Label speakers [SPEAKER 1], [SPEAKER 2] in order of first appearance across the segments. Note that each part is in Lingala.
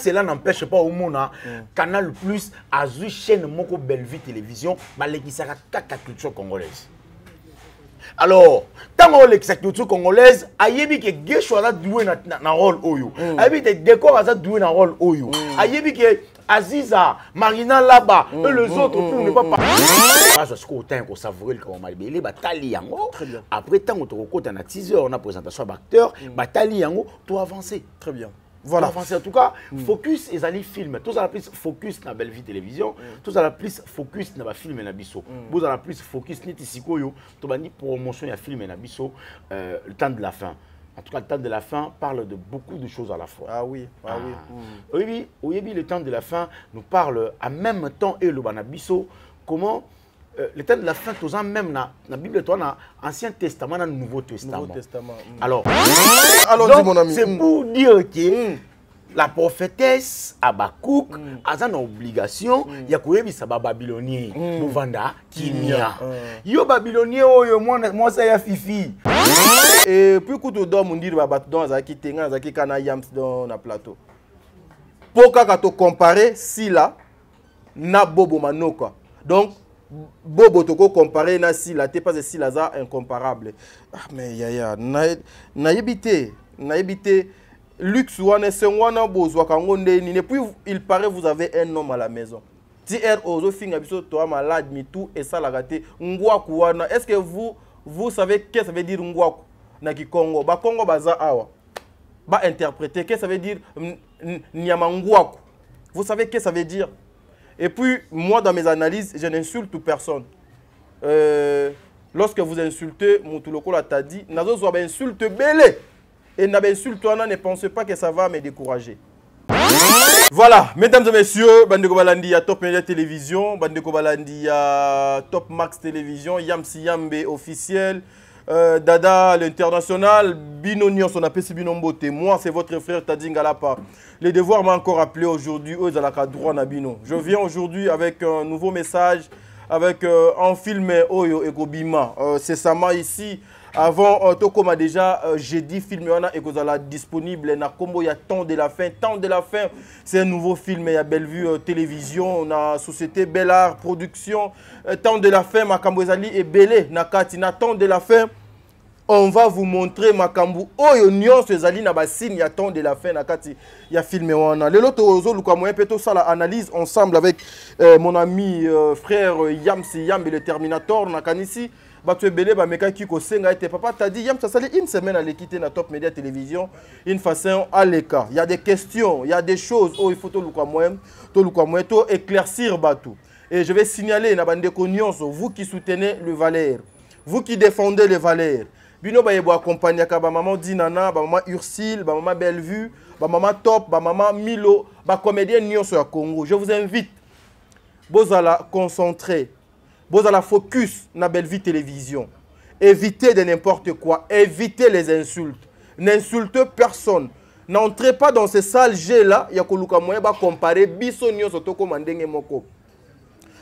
[SPEAKER 1] cela n'empêche pas au monde, Canal Plus a une chaîne Moko Bellevue Télévision, qui sera la culture congolaise. Alors, tant que la culture congolaise, ayebi que Gesho a joué un rôle oyo. Ayebi que Décor a joué un rôle oyo. Ayebi que Aziza, Marina là-bas, et les autres pour ne pas parler. Parce qu'au temps qu'on savourait le Kawamalbélé, Batali Yango. Après, tant qu'on te rencontre à 6 heures, on a présentation d'acteurs, Batali Yango, tout avancer.
[SPEAKER 2] Très bien. Voilà.
[SPEAKER 1] En tout cas, focus et les films. Tous à plus focus dans Bellevue Télévision. Tous à plus focus dans les films et Nabiso. Vous à plus focus Nitisikoyo. Tout à promotion et film et Nabiso. Le temps de la fin. En tout cas, le temps de la fin parle de beaucoup de choses à la fois.
[SPEAKER 2] Ah oui, ah
[SPEAKER 1] oui. Oui, le temps de la fin nous parle en même temps et le Banabiso. Comment le temps de la fin, tout ça même dans la Bible, dans l'Ancien Testament, dans le Nouveau Testament. Alors, c'est pour dire que la prophétesse Abakouk a une obligation, il y a quoi ça babylonien, Bouvanda, Kimia. Yo babylonien, moi ça y a fifi.
[SPEAKER 2] Et puis quand on doit me dire dans Zaki Tenga, Zaki Kana Yams dans le plateau. Pour que tu compares si là, na Bobo Manoka. Donc Bobo toko comparé na si la t'es pas si la za incomparable. Ah mais yaya na yebité luxe wana c'est wana bozwa kangonde ni puis il paraît vous avez un homme à la maison. Si ozo finga biso toi malade mi tout et ça la raté ngwaku wana est-ce que vous savez qu'est-ce que ça veut dire ngwaku na Kikongo ba Kongo baza awa ba interpréter qu'est-ce que ça veut dire nyama ngwaku. Vous savez qu'est-ce que ça veut dire? Et puis, moi, dans mes analyses, je n'insulte personne. Lorsque vous insultez, Moutuloko t'a dit, Nazo soit insulte belé. Et n'a insulte toi, ne pensez pas que ça va me décourager. Voilà, mesdames et messieurs, Bandeko Balandi à Top Media Télévision, Bandeko Balandi à Top Max Télévision, Yamsi Yambe officiel, Dada l'international, Bino Nyon, son appel c'est Bino Mbote. Moi, c'est votre frère Tadji Ngalapa. Les devoirs m'ont encore appelé aujourd'hui, eux, à la droit Nabino. Je viens aujourd'hui avec un nouveau message, avec un film Oyo Egobima. C'est Sama ici. Avant, Toko m'a déjà, j'ai dit film Egozala disponible. Na combo, il y a Temps de la fin. Temps de la fin, c'est un nouveau film. Il y a Bellevue Télévision, on a Société Bellard Production. Temps de la fin, Makambo Ezali et Belé. Nakatina, Temps de la fin. On va vous montrer Makambu. Oyo nyonso ezali na basine ya Temps de la fin nakati ya film wana. Lelo tozo luka moyen peto ça la analyse ensemble avec mon ami frère Yamsi Yambe le Terminator nakanisi batu ebele ba meka ki ko senga ete papa t'a dit Yam ça sali une semaine à l'équité na Top Media Télévision une façon à l'écart. Il y a des questions, il y a des choses oh il faut to luka moyen to éclaircir batu. Et je vais signaler na bande ko nyonso vous qui soutenez le Valère, vous qui défendez les valeurs. Bino ba yebo accompagner ka ba maman Dinana, ba maman Ursile, ba maman Bellevue, ba maman Top, ba maman Milo, ba comédien nyonso ya Congo. Je vous invite bozala concentrer, bozala focus na Bellevue Télévision. Évitez de n'importe quoi, évitez les insultes. N'insultez personne. N'entrez pas dans ces salles G là, ya koluka moyen ba comparer biso nyonso to komandenge moko.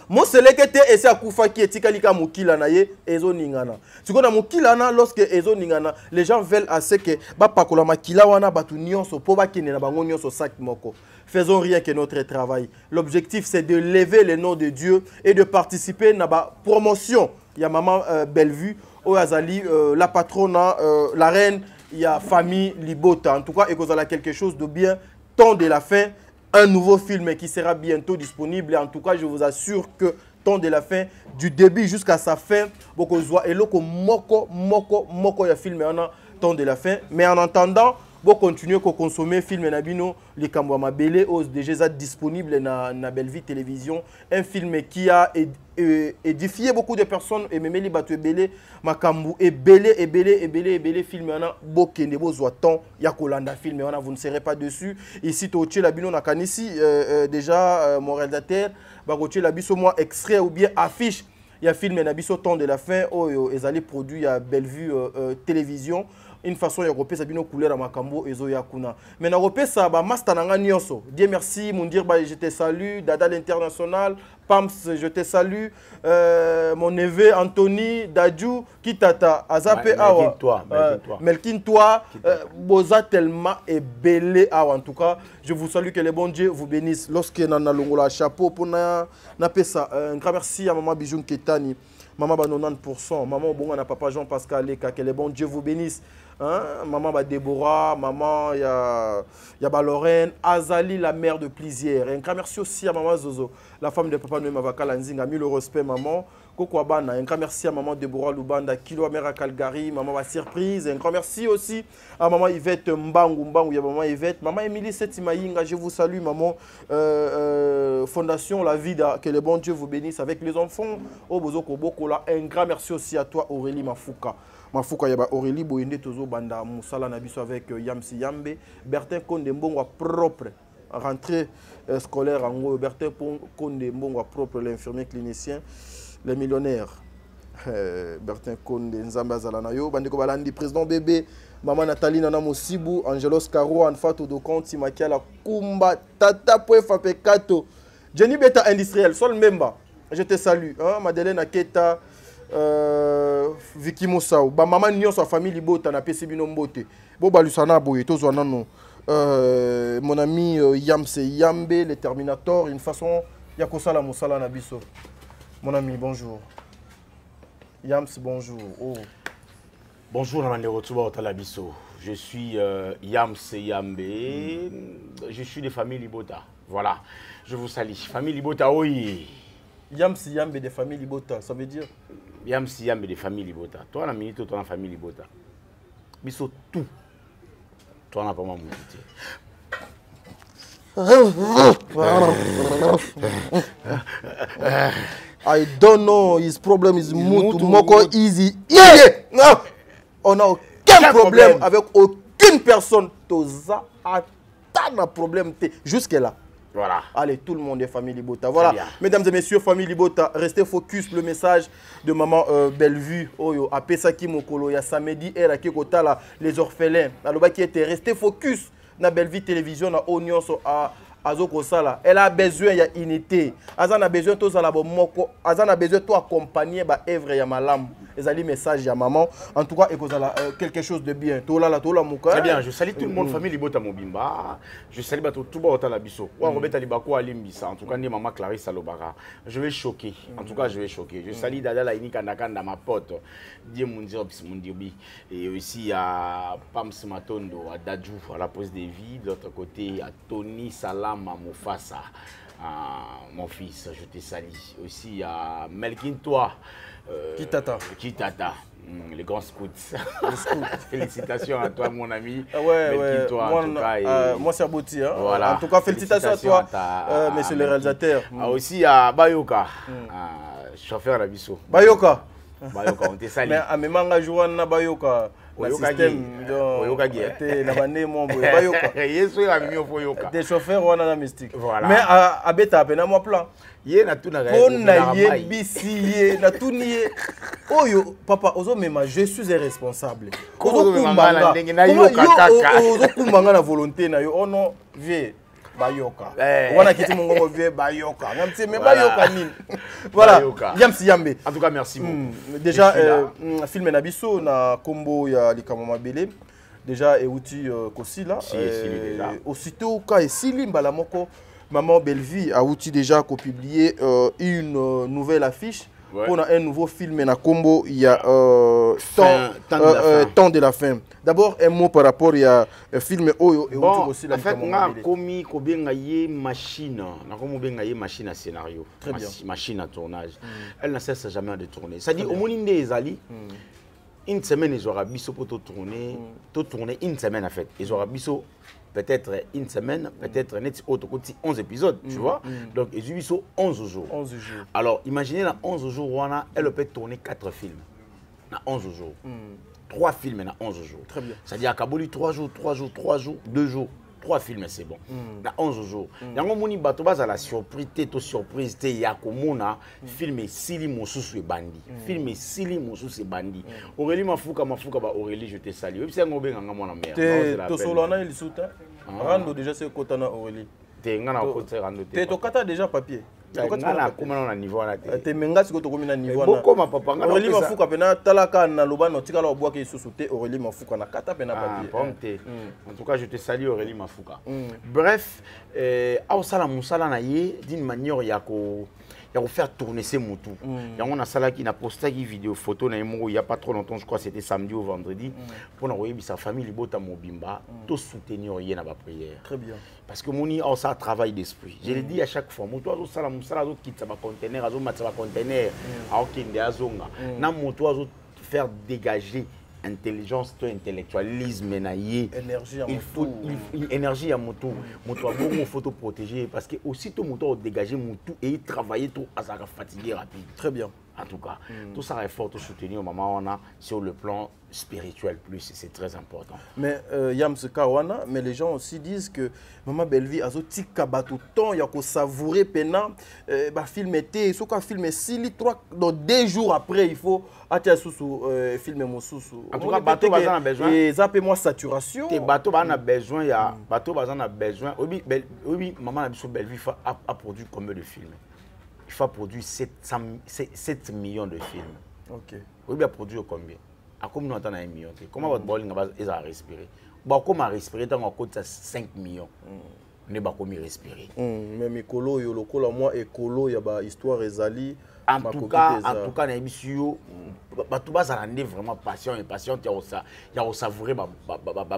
[SPEAKER 2] Moi, c'est là que tu es à Koufa qui est Tikalika Moukilana et Ezo Ningana. Si on a Moukilana, lorsque Ezo Ningana, les gens veulent assez que Bapakola Makilawana Batunion so Poba Kinena Bangonion so Sak Moko. Faisons rien que notre travail. L'objectif, c'est de lever le nom de Dieu et de participer à la promotion. Il y a Maman Bellevue, Oazali, la patronne, la reine, il y a famille Libota. En tout cas, et que vous avez quelque chose de bien. Temps de la fin. Un nouveau film qui sera bientôt disponible. En tout cas, je vous assure que Temps de la fin, du début jusqu'à sa fin, beaucoup de et loko moko ya film en Temps de la fin. Mais en attendant, vous continuez à consommer film Nabino, les Kambouama Belé, déjà disponible na Bellevue Télévision. Un film qui a édifié beaucoup de personnes et même les Batu Belé, Makambu et Belé, film en Bokende, Bozoaton, Yakolanda film en vous ne serez pas dessus. Ici, Toche Labino Nakanisi, déjà mon réalisateur, Bagoche Labiso, moi extrait ou bien affiche. Il y a film Nabiso Temps de la fin, ils allaient produire à Bellevue Télévision. Une façon européenne, ça bino couleur à Makambo et Zoya Kuna. Mais en Europe, ça va master nanga nyonso. Dieu merci, mon dire, je te salue, Dada l'international, Pams, je te salue. Mon neveu Anthony Dadjou, Kitata, Azapé Awa. Melkin toi, Boza tellement est belé Awa. En tout cas, je vous salue, que les bons dieux vous bénissent. Lorsque nous avons le chapeau pour ça, un grand merci à Maman Bijoun Ketani. Maman 90%, maman bon papa Jean-Pascal Leka, que les bons dieux vous bénissent. Hein? Maman Déborah, maman y a Lorraine, Azali la mère de Plisière. Un grand merci aussi à maman Zozo, la femme de papa Noé Mavaka Lanzing, a mis le respect maman. Koko Abana, un grand merci à maman Déborah Lubanda, Kilo Amera Calgary, maman va surprise. Un grand merci aussi à maman Yvette Mbangu, il y a maman Yvette, maman Émilie Setimaïnga, je vous salue maman. Fondation La Vida, que les bons dieux vous bénissent avec les enfants. Au Bozoko Bokola, un grand merci aussi à toi Aurélie Mafouka. Mafouka yaba Aurélie Boyende Tozo Banda Moussala Nabiso avec Yamsi Yambe, Bertin Konde Mbongwa propre, rentrée scolaire en gros, Bertin Konde Mbongwa propre, l'infirmier clinicien, les millionnaires. Bertin Konde Nzamba Zalanayo, Bandeko Balandi, président bébé, maman Nathalie Nana Moussibou, Angelos Caro, Anfato Dokonti, Makiala Kumba, Tata Poefa Pekato, Jenny Beta Industriel, Sol Memba, je te salue, hein? Madeleine Aketa, Vicky Moussao, ba maman Nyon, sa famille Libota, na Pesibino Mbote, Boba Lusana Boye, Tozoanano, mon ami Yamse Yambe, les Terminators, une façon, Yakosala Moussala Nabiso. Mon ami, bonjour. Yams, bonjour. Oh.
[SPEAKER 1] Bonjour, Talabiso. Je suis Yams Yambe. Je suis de famille Libota. Voilà. Je vous salue. Famille Libota, oui.
[SPEAKER 2] Yams Yambe de famille Libota, ça veut dire?
[SPEAKER 1] Yams Yambe de famille Libota. Toi, la minute, toi, la famille Libota. Biso tout. Toi, on n'a pas mon
[SPEAKER 2] I don't know, his problem is Moko easy. Yeah! No! On n'a aucun problème avec aucune personne. Toza a un problème jusque là.
[SPEAKER 1] Voilà.
[SPEAKER 2] Allez, tout le monde est famille Libota. Voilà, mesdames et messieurs, famille Libota, restez focus. Le message de maman Bellevue, Oyo, à Pesaki Mokolo, il y a samedi, et à les orphelins. Alors, qui était resté focus na Bellevue Télévision, na Oignon, à Azoko Sala. Elle a besoin de unité. Elle a besoin de moko. Elle a besoin de accompagner ba œuvre ya malam. Les ali message ya maman. En tout cas, quelque chose de bien.
[SPEAKER 1] Très bien. Je salue tout le monde famille Libota Mobimba. Je salue tout le monde la biso. Robert Alibako Alimbisa. En tout cas, ni maman Clarisse Alobara. Je vais choquer. En tout cas, je vais choquer. Je salue Dada la Inika Nakanda ma pote. Dieu Mundirbi. Et aussi à Pams Matondo, à Dadjou, à la pose des vies. De l'autre côté, à Tony Salam. À Mufasa, mon fils, je te salue. Aussi à Melkin toi, Kitata, les grands scouts. Félicitations à toi, mon ami.
[SPEAKER 2] Ouais,
[SPEAKER 1] toi,
[SPEAKER 2] moi,
[SPEAKER 1] en tout cas,
[SPEAKER 2] moi c'est abouti. Hein?
[SPEAKER 1] Voilà.
[SPEAKER 2] En tout cas, félicitations à toi, monsieur le réalisateur.
[SPEAKER 1] Aussi à Bayoka, chauffeur à Bissot.
[SPEAKER 2] Bayoka,
[SPEAKER 1] on te salue.
[SPEAKER 2] Mais à Memanga Jouana Bayoka. Des chauffeurs on a la mystique.
[SPEAKER 1] Voilà.
[SPEAKER 2] Mais à Beta à peine moi plan.
[SPEAKER 1] Yé na tout na
[SPEAKER 2] Oyo papa ozo mema je suis irresponsable.
[SPEAKER 1] Ozo kumbanga
[SPEAKER 2] ozo kumbanga na volonté na yo ono vie Bayoka. Wana kiti mongo vie Bayoka. Ngamti me Bayoka nini. Voilà. Yamsi Yambe.
[SPEAKER 1] En tout cas merci beaucoup.
[SPEAKER 2] Déjà film na biso na combo ya likamama belé. Déjà euti kosi là. Aussitôt ka esili mbala moko maman Bellevue a outil déjà publié une nouvelle affiche. Ouais. Pour un nouveau film na combo il y a Temps de la fin. D'abord un mot par rapport à film Oyo et
[SPEAKER 1] bon,
[SPEAKER 2] aussi la
[SPEAKER 1] en fait on a commis kobenga ye machine na komo benga ye machine à scénario, machine à tournage. Elle ne cesse jamais de tourner. Ça dit au moninde ezali une semaine ils aura biso pour tourner une semaine en fait. Ils aura biso peut-être une semaine, peut-être 11 épisodes, tu vois. Donc, ils ont 11 jours.
[SPEAKER 2] 11 jours.
[SPEAKER 1] Alors, imaginez, dans 11 jours, elle peut tourner 4 films. Dans 11 jours. 3 films dans 11 jours.
[SPEAKER 2] Très bien.
[SPEAKER 1] C'est-à-dire à Kabuli, 3 jours, 2 jours. 3 films, c'est bon. Dans 11 jours. Il y a la surprise, surprise, il y a film Sili Mosusu et Bandi. Film Sili Mosusu et Bandi. Aurélie Mafouka, Aurélie, je te salue. C'est un gobé, un mon mère.
[SPEAKER 2] Tu solana il soutient. Rando déjà c'est Kotana Aurélie.
[SPEAKER 1] Tu as
[SPEAKER 2] déjà papier.
[SPEAKER 1] Comment on a niveau là?
[SPEAKER 2] T'es menga si tu as un niveau.
[SPEAKER 1] Beaucoup ma papa.
[SPEAKER 2] Aurélie Mafouka pena talaka na lobano tika la bois qui sous-sauté Aurélie Mafouka na kata pena papier.
[SPEAKER 1] En tout cas, je te salue Aurélie Mafouka. Bref, au sala musala na ye d'une manière yako faire tourner ces moutons. On a ça qui n'a posté une vidéo photo il y a pas trop longtemps, je crois que c'était samedi ou vendredi, pour envoyer sa famille libota mobimba, tout soutenir rien à la prière.
[SPEAKER 2] Très bien.
[SPEAKER 1] Parce que mon a ça travail d'esprit. Je le dis à chaque fois, moto azo sala musala azo quitte sa conteneur, azo matsa conteneur, a okende azonga. Na moto azo faire dégager intelligence, to intellectualisme naïe.
[SPEAKER 2] Énergie à
[SPEAKER 1] il faut énergie à moto. Moto a beaucoup photo protéger parce que aussitôt moto dégager moto et travailler tout à sa fatigué rapide.
[SPEAKER 2] Très bien.
[SPEAKER 1] En tout cas, tout ça est fort de soutenir au moment où on a sur le plan spirituel plus, c'est très important.
[SPEAKER 2] Mais Yam Sekawana, mais les gens aussi disent que Maman Belleville a zoti kabato temps, il y a qu'on savourer pena, bah film était, ce qu'on film si dans 2 jours après il faut atia sous filmer mon sous.
[SPEAKER 1] En tout cas, bateau bazan a besoin.
[SPEAKER 2] Et ça moi saturation.
[SPEAKER 1] Tes bateau bazan a besoin, il y a bateau bazan a besoin. Oui, Maman Belleville a produit combien de films? Il faut produire 7 millions de films.
[SPEAKER 2] Ok.
[SPEAKER 1] Oui, il a produit combien? À combien nous entendons 1 million? Comment votre bowling a respiré? Comment respirer dans un côté 5 millions? On n'est pas comme respirer.
[SPEAKER 2] Mais Mikolo, il y a moi écolo, il y a histoire ezali.
[SPEAKER 1] En tout cas, tout le monde vraiment patient et patient. Il y a savourer ma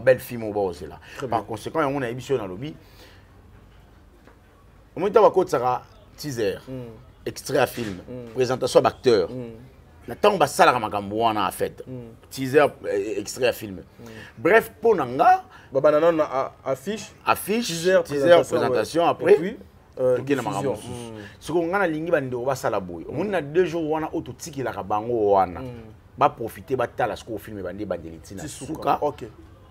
[SPEAKER 1] belle film au bas là. Par conséquent, on a émission dans le lobby. On va dire ça teaser, extrait à film, présentation d'acteur. Tant que ça la fait. Teaser, extrait à film. Bref, pour Nanga,
[SPEAKER 2] affiche,
[SPEAKER 1] teaser, présentation après. Puis, diffusion. Ce qu'on a lingi bando ba sala boy. On a 2 jours wana autotiki la kabango wana. Ba profiter ba tala ce qu'on filme bande bandelitina. Suka. OK.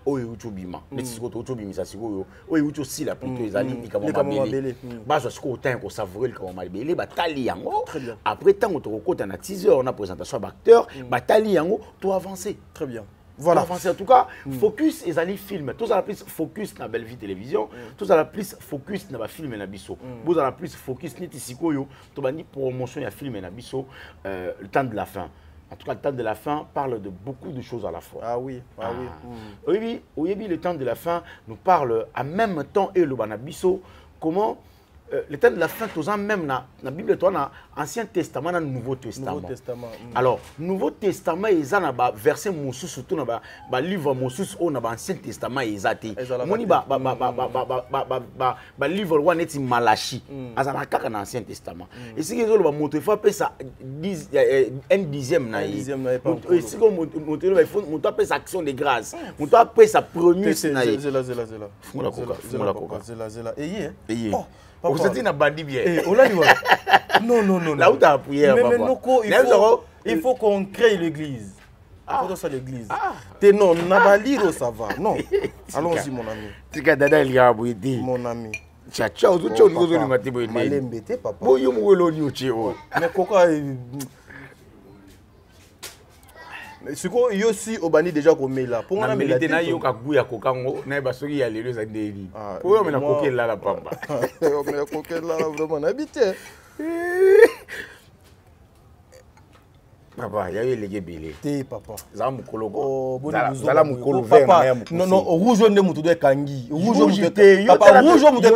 [SPEAKER 1] Oyo utubima. Neti ko utubimisa sikoyo. Oyo utu la plutôt ezali ikamabele. Ba zo siko autant ko savourer le kamabele ba tali yango. Après tant to kokota na teaser on a présentation d'acteur, ba tali yango to avancer.
[SPEAKER 2] Très bien. Voilà.
[SPEAKER 1] Avancer en tout cas, focus ezali film. Tous à la plus focus na Belle Vie télévision, tous à la plus focus na ba film na biso. Vous à la plus focus neti sikoyo to bandi promotion ya film na biso le temps de la fin. En tout cas, le temps de la fin parle de beaucoup de choses à la fois.
[SPEAKER 2] Ah oui,
[SPEAKER 1] oui. Oui, le temps de la fin nous parle en même temps et le banabiso comment le temps de la fin, tous en même dans la Bible, tu as Ancien Testament et Nouveau Testament. Alors, Nouveau Testament, il y a un verset moussous, surtout dans le livre moussous, on a l'Ancien Testament, il y a un livre où on est Malachi, il y a un Ancien Testament. Et si vous avez montré, il faut appeler ça 1/10. Et si vous montrez, il faut appeler ça action de grâce. Il faut appeler ça premise.
[SPEAKER 2] C'est là.
[SPEAKER 1] Vous êtes un bandit bien.
[SPEAKER 2] Non.
[SPEAKER 1] Là où tu as appuyé,
[SPEAKER 2] il faut qu'on crée l'église. Il faut ça l'église. Non, Nabaliro, ça va. Non. Allons-y, mon ami.
[SPEAKER 1] Mon ami. Ciao, papa.
[SPEAKER 2] Mais pourquoi ce qu'on y aussi au bani déjà qu'on met là pour moi mais
[SPEAKER 1] là yo ka guya kokango na ba soki ya lelo za ndeli pour yo me na kokela la pamba
[SPEAKER 2] yo me na kokela vraiment habité
[SPEAKER 1] papa ya yo lege belé
[SPEAKER 2] te papa
[SPEAKER 1] za mukolo
[SPEAKER 2] ko
[SPEAKER 1] za mukolo vert na mukolo
[SPEAKER 2] non rouge nde mutu de kangi rouge te papa rouge mutu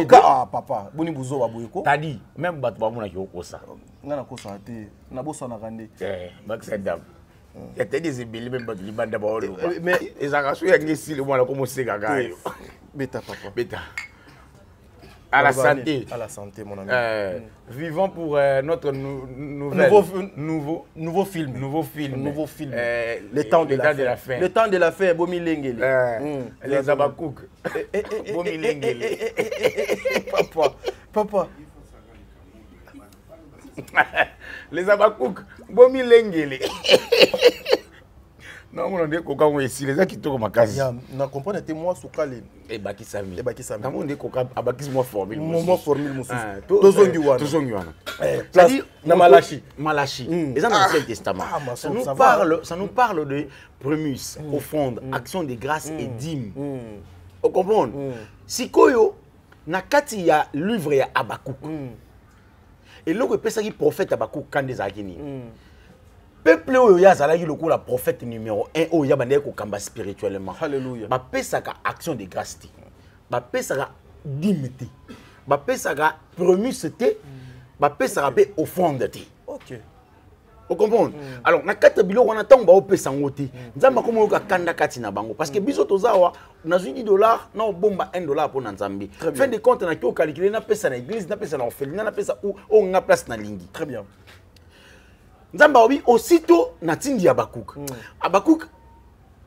[SPEAKER 2] ka papa boni buzo ba boyeko
[SPEAKER 1] tadi même bat ba mona ki okosa
[SPEAKER 2] ngana kosa te na bosa na kande
[SPEAKER 1] back dam. Il y a des ébélés même qui bandent d'abord. Mais ils ont rassure avec les cils, moi, comme c'est gaga.
[SPEAKER 2] Bêta, papa.
[SPEAKER 1] Bêta. À la santé.
[SPEAKER 2] À la santé, mon ami.
[SPEAKER 1] Vivons pour notre nouveau film.
[SPEAKER 2] Le temps de la fin. Le temps de la fin, Bomi Lengeli.
[SPEAKER 1] Les Abakouk. Bomi Lengeli.
[SPEAKER 2] Papa.
[SPEAKER 1] Les Abakouk, Bomi Lengeli. Non, on dit qu'on a ici les gens qui tournent ma case.
[SPEAKER 2] Na comprendre te moi sukale.
[SPEAKER 1] Et baki sami.
[SPEAKER 2] Na
[SPEAKER 1] on dit qu'on a abakis moi formule.
[SPEAKER 2] Moi formule musu. Tozongiwana.
[SPEAKER 1] Place
[SPEAKER 2] na Malachi.
[SPEAKER 1] Les gens dans l'Ancien Testament. Ça nous parle de prémices, offrandes, actions de grâce et dîmes. Vous comprenez? Si koyo na kati ya livre ya Abakouk. et là que pesa qui prophète Abakouk quand des akini peuple oyo ya zalaki lokola prophète numéro 1 oyo ya bande ko kamba spirituellement.
[SPEAKER 2] Alléluia.
[SPEAKER 1] Ba pesa ka action de grâce te. Ba pesa ka dîme te. Ba pesa ka promise te. Ba pesa ka pe offrande te.
[SPEAKER 2] OK.
[SPEAKER 1] Vous comprenez? Alors, na kata bilo wana tango ba opesa ngoti. Nzamba komo yoka kanda kati na bango parce que biso tozawa na $10 na bomba $1 pour Nzambi. Fin de compte na kyo calculer na pesa na église, na pesa na orphelinat, na pesa ou nga place na lingi.
[SPEAKER 2] Très bien.
[SPEAKER 1] Nzamba obi aussitôt na tindi Abakouk. Abakouk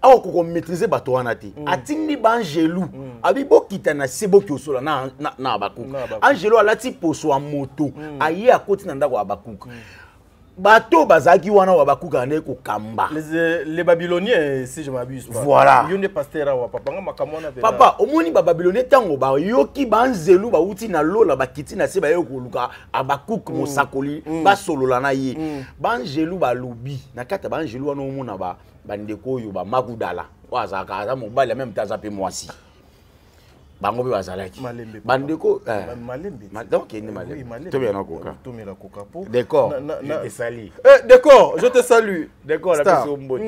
[SPEAKER 1] a ko maîtriser bato wana te. Atindi ba angelou. Abi bokita na sebo kyosola na Abakouk. Angelo alati poso a moto. Aye akoti na ndako Abakouk. Bato bazaki wana wa bakuka ne ko kamba.
[SPEAKER 2] Les Babyloniens, si je m'abuse pas.
[SPEAKER 1] Voilà.
[SPEAKER 2] Yone pasteur wa papa nga makamona pe.
[SPEAKER 1] Papa, omoni ba Babylonien tango ba yoki banzelu ba uti na lola ba kiti na se ba yoko luka Abakuk mosakoli ba solola na ye. Banzelu ba lobi na kata banzelu wana omona ba bandeko yo ba makudala. Wa zaka za mobali même taza pe mwasi. Bango be bazalaki bandeko
[SPEAKER 2] malembe
[SPEAKER 1] donc il est malembe to bien na koka
[SPEAKER 2] to mela koka po
[SPEAKER 1] d'accord je te salue
[SPEAKER 2] d'accord je te salue
[SPEAKER 1] d'accord la personne mbote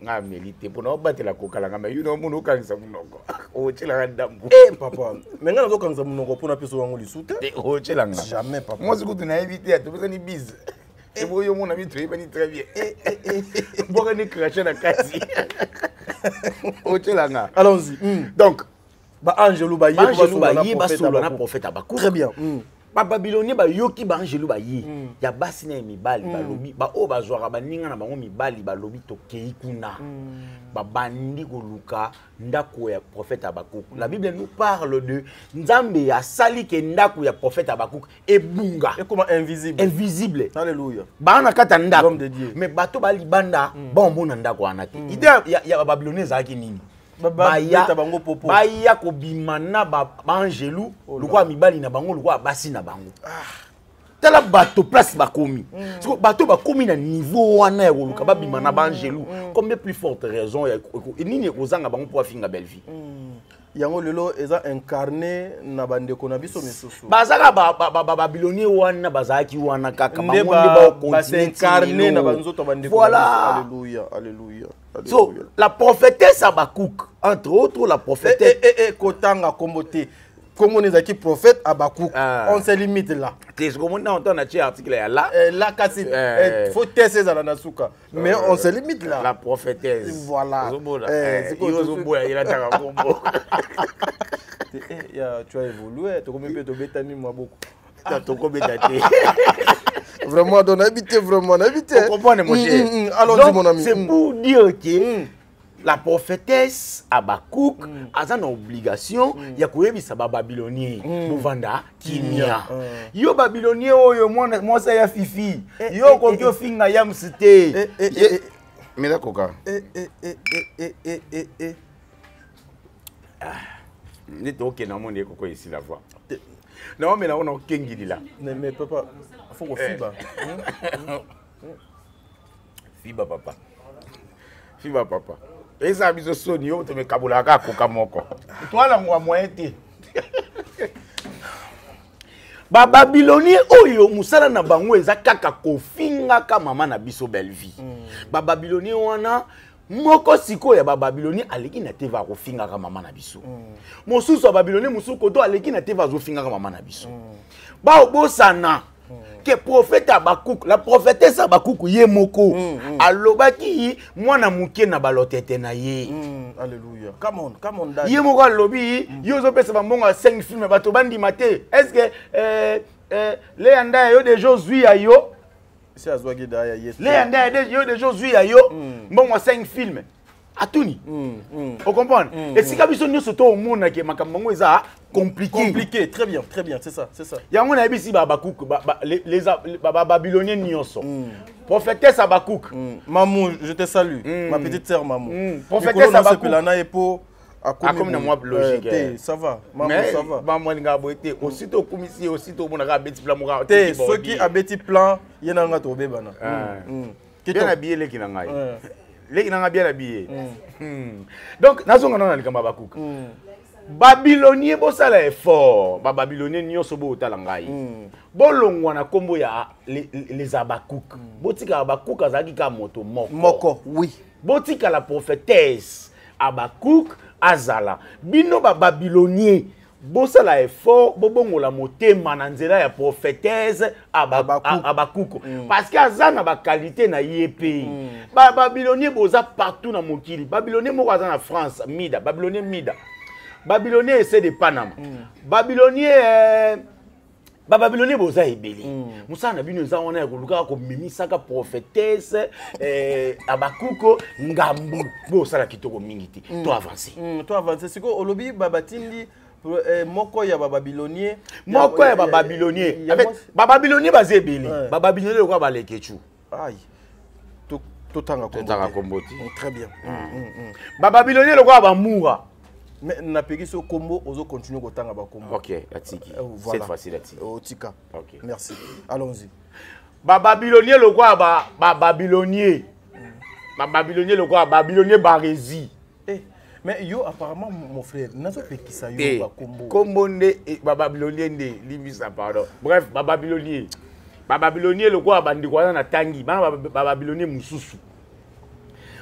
[SPEAKER 1] nga melite pour na batela koka la ngamba yuno muno kangisa munoko o tshela ndambu
[SPEAKER 2] papa mais nga nazo kangisa munoko pour na peso wango lisute
[SPEAKER 1] o tshela nga
[SPEAKER 2] jamais papa
[SPEAKER 1] moi sikutu na éviter à tout ni bise et vous yo mon ami tu es très bien boka ni cracher na kati
[SPEAKER 2] allons-y.
[SPEAKER 1] Donc,
[SPEAKER 2] ba Angelou ba
[SPEAKER 1] yé ba solo na prophète Abakouk.
[SPEAKER 2] Très bien.
[SPEAKER 1] Ba Babylonien ba yoki ba Angelou ba yé. Ya basina mibali ba lobi ba o ba zwara ba ninga na bango mibali ba lobi to kei kuna. Ba bandi koluka ndako ya prophète Abakouk. La Bible nous parle de Nzambe ya sali ke ndako ya prophète Abakouk e bunga.
[SPEAKER 2] Et comment invisible.
[SPEAKER 1] Invisible.
[SPEAKER 2] Alléluia.
[SPEAKER 1] Ba na kata ndako.
[SPEAKER 2] Mais
[SPEAKER 1] bato ba libanda ba mbona ndako anaki. Idée ya Babylonien zaki nini? Baya ko bimana ba Angelou lokwa mibali na bango lokwa basi na bango. Tala bato place bakomi. Parce que bato bakomi na niveau wana ya koluka ba bimana ba Angelou. Combien plus forte raison ya nini kozanga bango pour finga belle vie.
[SPEAKER 2] Yango lelo eza incarné na bandeko na biso misusu.
[SPEAKER 1] Bazaka ba Babylonien wana bazaki wana kaka bango ndi ba
[SPEAKER 2] continuer incarné na banzoto bandeko.
[SPEAKER 1] Voilà.
[SPEAKER 2] Alléluia, alléluia.
[SPEAKER 1] So la prophétesse Abakouk, entre autres la prophétesse
[SPEAKER 2] Kotanga Kombote. Comme on est qui prophète Abakouk, on se limite là.
[SPEAKER 1] Qu'est-ce qu'on entend dans l'article là?
[SPEAKER 2] Là, il faut tester ça dans la souka. Mais on se limite là.
[SPEAKER 1] La prophétesse.
[SPEAKER 2] Voilà. Tu as évolué. Tu as combien de bétani moi beaucoup. Vraiment, on habite vraiment, on habite.
[SPEAKER 1] Vous comprenez, mon cher?
[SPEAKER 2] Allons-y, mon ami.
[SPEAKER 1] C'est pour dire que la prophétesse Abakouk a une obligation ya koyebisa ba Babylonien movanda kimia. Yo Babylonien oyo moi ça ya fifi. Yo kokyo finga ya msite. Mais là koka. Ni to ke na monde koko ici la voix. Non mais là on a kengili là.
[SPEAKER 2] Mais papa, faut qu'on fiba.
[SPEAKER 1] Fiba papa. Fiba papa. Et ça biso soni yo te me kabula ka koka moko. Toi la ngwa moyete. Ba Babylonien oyo musala na bango eza kaka kofinga ka mama na biso belle vie. Ba Babylonien wana moko siko ya ba Babylonien aleki na teva kofinga ka mama na biso. Mosusu ba Babylonien mususu koto aleki na teva zo finga ka mama na biso. Ba obosana que prophète Abakouk, la prophétesse Abakouk ye moko alobaki mwana muke na balotete na ye.
[SPEAKER 2] Alléluia. Come on daddy.
[SPEAKER 1] Ye moko alobi yo zo pesa mbongo 5 films bato bandi maté. Est-ce que les anda yo des Josué ayo?
[SPEAKER 2] C'est azwagi da ya yes.
[SPEAKER 1] Les anda yo des Josué ayo mbongo 5 films. Atuni. Vous comprenez? Et si kabiso nyoso to omona ke makambo eza
[SPEAKER 2] compliqué, très bien, c'est ça.
[SPEAKER 1] Yango na bisi ba Abakouk les Babyloniens nyoso. Prophétesse Abakouk.
[SPEAKER 2] Mamou, je te salue. Ma petite sœur Mamou.
[SPEAKER 1] Prophétesse Abakouk.
[SPEAKER 2] Comme
[SPEAKER 1] na moi logique.
[SPEAKER 2] Ça va. Mamou, ça va.
[SPEAKER 1] Maman nga boité aussitôt komisi aussitôt monaka beti plan moka.
[SPEAKER 2] Ceux qui a beti plan yenanga to bebana.
[SPEAKER 1] Bien habillé les qui na ngai. Les qui na bien habillé. Donc nazonga na likamba Abakouk. Babylonien bosala effort, ba Babylonien nyonso bo otala ngai. Bolongwa na kombo ya les Abakouk. Botika Abakouk azaki ka moto moko.
[SPEAKER 2] Moko, oui.
[SPEAKER 1] Botika la prophétesse Abakouk azala. Bino ba Babylonien bosala effort bobongola motema na nzela ya prophétesse Abakouk. Parce que azana ba qualité na yépe. Ba Babylonien boza partout na mokili. Babylonien moko azana na France, Mida, Babylonien Mida. Babylonien essaie de Panama. Babylonien Babylonien boza ebeli. Musa na bino za wana koluka ko mimisaka prophétesse Abakuko ngambu bosala kitoko mingiti. To avancer.
[SPEAKER 2] To avancer siko olobi babatindi moko ya Babylonien.
[SPEAKER 1] Moko ya Babylonien. Avec Babylonien baza ebeli. Babylonien ko balekechu.
[SPEAKER 2] Aïe. Totanga
[SPEAKER 1] komboti.
[SPEAKER 2] Très bien.
[SPEAKER 1] Babylonien le ko ba moura.
[SPEAKER 2] Mais na peki so combo ozo continuer kotanga ba combo.
[SPEAKER 1] OK, atiki. Cette fois-ci là.
[SPEAKER 2] Tika.
[SPEAKER 1] OK.
[SPEAKER 2] Merci. Allons-y.
[SPEAKER 1] Babylonien le quoi Babylonien. Babylonien le quoi Babylonien barési.
[SPEAKER 2] Mais yo apparemment mon frère, nazo peki sa yo ba combo.
[SPEAKER 1] Combo ne Babylonien ne limisa pardon. Bref, Babylonien. Babylonien le quoi bandi kwa na tangi, Babylonien mususu.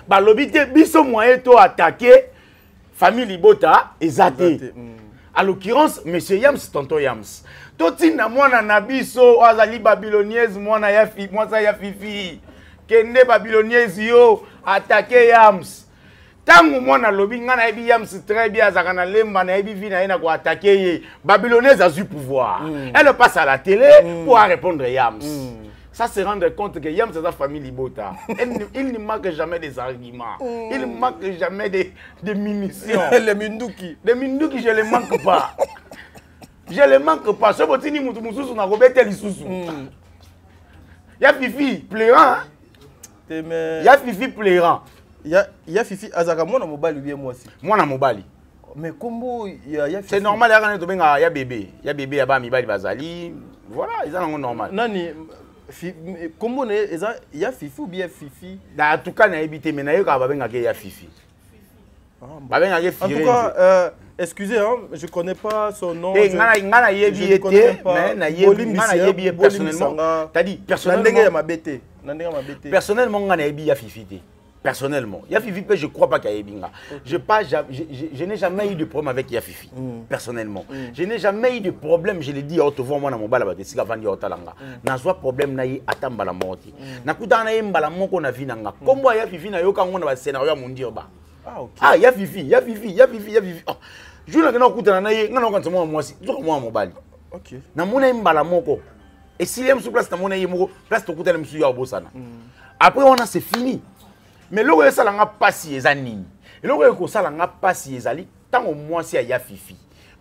[SPEAKER 1] Ba lobité biso moyen to attaquer famille Libota ezate. À l'occurrence, monsieur Yams, tonton Yams. Totina mwana na biso azali Babyloniaise mwana ya fifi. Kende Babyloniaise yo attaquer Yams. Tangu mwana lobi ngana ebi Yams très bien azakana lemba na ebi vina ina ko attaquer ye. Babyloniaise a su pouvoir. Elle passe à la télé pour répondre à Yams. Ça se rendre compte que Yams c'est sa famille Libota. Il ne manque jamais des arguments. Il ne manque jamais des munitions.
[SPEAKER 2] Les Minduki.
[SPEAKER 1] Les Minduki, je ne les manque pas. Je ne les manque pas. Ce petit ni moutou moussou na robete lisusu. Ya Fifi pleurant. Ya Fifi pleurant.
[SPEAKER 2] Ya Fifi azaka mwana mobali bien moi aussi.
[SPEAKER 1] Mwana mobali.
[SPEAKER 2] Mais comment ya Fifi?
[SPEAKER 1] C'est normal ya kana to benga ya bébé. Ya bébé ya ba mibali bazali. Voilà, ils sont normal.
[SPEAKER 2] Nani comment il y a Fifi ou bien Fifi?
[SPEAKER 1] En tout cas, il y a évité, mais il y a Fifi.
[SPEAKER 2] En tout cas, excusez, hein, je ne connais pas son nom. Je
[SPEAKER 1] ne connais pas. Personnellement, t'as dit personnellement, il y a Fifi. Personnellement, Yafifi, je ne crois pas qu'il y ait Binga. Je n'ai jamais eu de problème avec Yafifi. Personnellement. Je n'ai jamais eu de problème, je l'ai dit, moi, dans mon balabate, si la vandi otalanga. N'a pas problème, n'a eu atamba la mort. N'a pas eu mbalamoko na vinanga. Comme moi, Yafifi, n'a eu aucun monde dans le scénario à mon dire. Ah, Yafifi. Je n'ai pas écouté, moi, mon bali.
[SPEAKER 2] Ok.
[SPEAKER 1] N'a pas eu mbalamoko. Et si il y a une place, n'a pas eu place, tu écoutes le monsieur Yabosana. Après, on a c'est fini. Mais le roi salanga passi ezani. Le roi ko salanga passi ezali tant au moins si ya Fifi.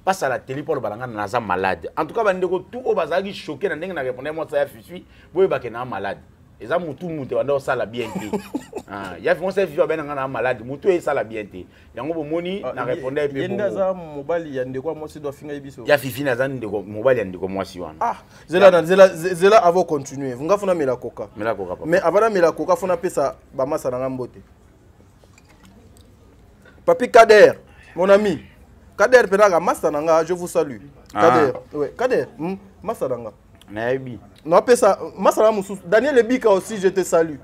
[SPEAKER 1] Passe à la télé pour le balanga naza malade. En tout cas bandeko tout au bazaki choqué na ndenge na répondre moi ça ya Fifi, boye ba na malade. Eza mutu mutu banda sala bien té. Ah, ya Fifi Fifi ba na malade, mutu e sala bien té. Yango bomoni na répondre pe.
[SPEAKER 2] Yenda za mobali ya ndeko moi si doit finga biso.
[SPEAKER 1] Ya Fifi na za ndeko mobali ya ndeko moi si wana.
[SPEAKER 2] Ah, zela avant continuer. Vunga funa mela coca.
[SPEAKER 1] Mela coca papa.
[SPEAKER 2] Mais avant mela coca funa pesa ba masa na mbote. Papi Kader, mon ami. Kader penaga masa nanga, je vous salue. Kader, ouais, Kader, masa nanga.
[SPEAKER 1] Naibi.
[SPEAKER 2] Non pesa masa na musu. Daniel Lebika aussi je te salue.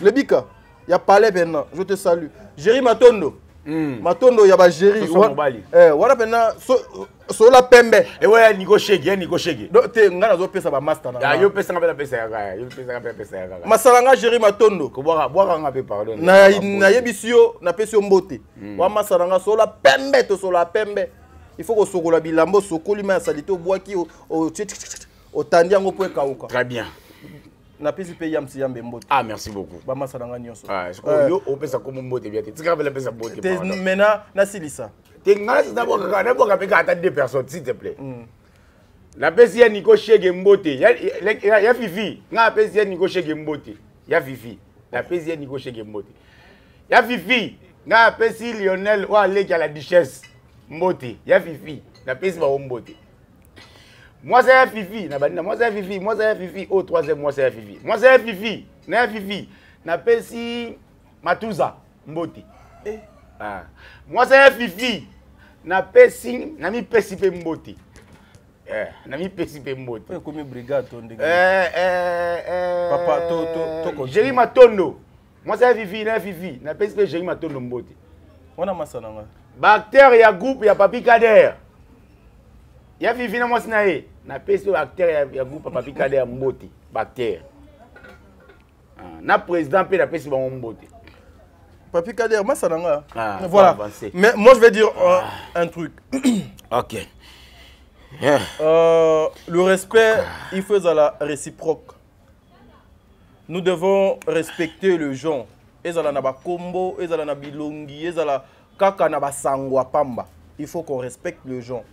[SPEAKER 2] Lebika, ya parlé maintenant, je te salue. Jerry Matondo. Matondo ya ba Jerry. Wana pena so la pembe.
[SPEAKER 1] Et ouais Nico Shege.
[SPEAKER 2] Donc te ngana zo pesa ba master na.
[SPEAKER 1] Ya yo pesa ngapela pesa ya. Yo pesa ngapela pesa ya.
[SPEAKER 2] Masalanga Jerry Matondo.
[SPEAKER 1] Ko boka ngape pardon.
[SPEAKER 2] Na yebisio na pesi mbote. Wa masalanga so la pembe to so la pembe. Il faut que sokola bilambo sokoli ma salite o boaki o tandi yango po ekauka.
[SPEAKER 1] Très bien.
[SPEAKER 2] Na pesi pe yamsi yambe mbote.
[SPEAKER 1] Ah merci beaucoup.
[SPEAKER 2] Ba masalanga nyonso.
[SPEAKER 1] Ah, yo o pesa comme mbote bien. Tu ngapela pesa mbote.
[SPEAKER 2] Mena na silisa.
[SPEAKER 1] T'es d'abord attendre deux personnes, s'il te plaît. La pesi ya Nico Shege Mbote. Ya Fifi. La pesi ya Nico Shege Mbote. Ya Fifi. La pesi ya Nico Shege Mbote. Ya Fifi. La pesi Lionel ou Alec à la duchesse Mbote. Ya Fifi. La pesi ba Mbote. Moi c'est ya Fifi. Moi c'est ya Fifi. Moi c'est ya Fifi. Au troisième moi c'est ya Fifi. Moi c'est ya Fifi. Na ya Fifi. Na pesi Matuza Mbote. Ah. Moi c'est ya Fifi. na pesi na mi pesi pe mbote. Na mi pesi pe mbote.
[SPEAKER 2] Comme brigade ton ndenge.
[SPEAKER 1] Papa to Jerry Matondo. Moi ça Vivi na pesi pe Jerry Matondo mbote.
[SPEAKER 2] On a masananga.
[SPEAKER 1] Acteur ya groupe ya Papi Kader. Ya Vivi na mwasi na ye. Na pesi acteur ya groupe Papi Kader mbote. Acteur. Na président pe na pesi ba mbote.
[SPEAKER 2] Papi Kader, masananga.
[SPEAKER 1] Voilà.
[SPEAKER 2] Mais moi je vais dire un truc.
[SPEAKER 1] OK.
[SPEAKER 2] Le respect, il faut à la réciproque. Nous devons respecter le genre. Ezala na ba kombo, ezala na bilongi, ezala kaka na ba sangwa pamba. Il faut qu'on respecte le genre.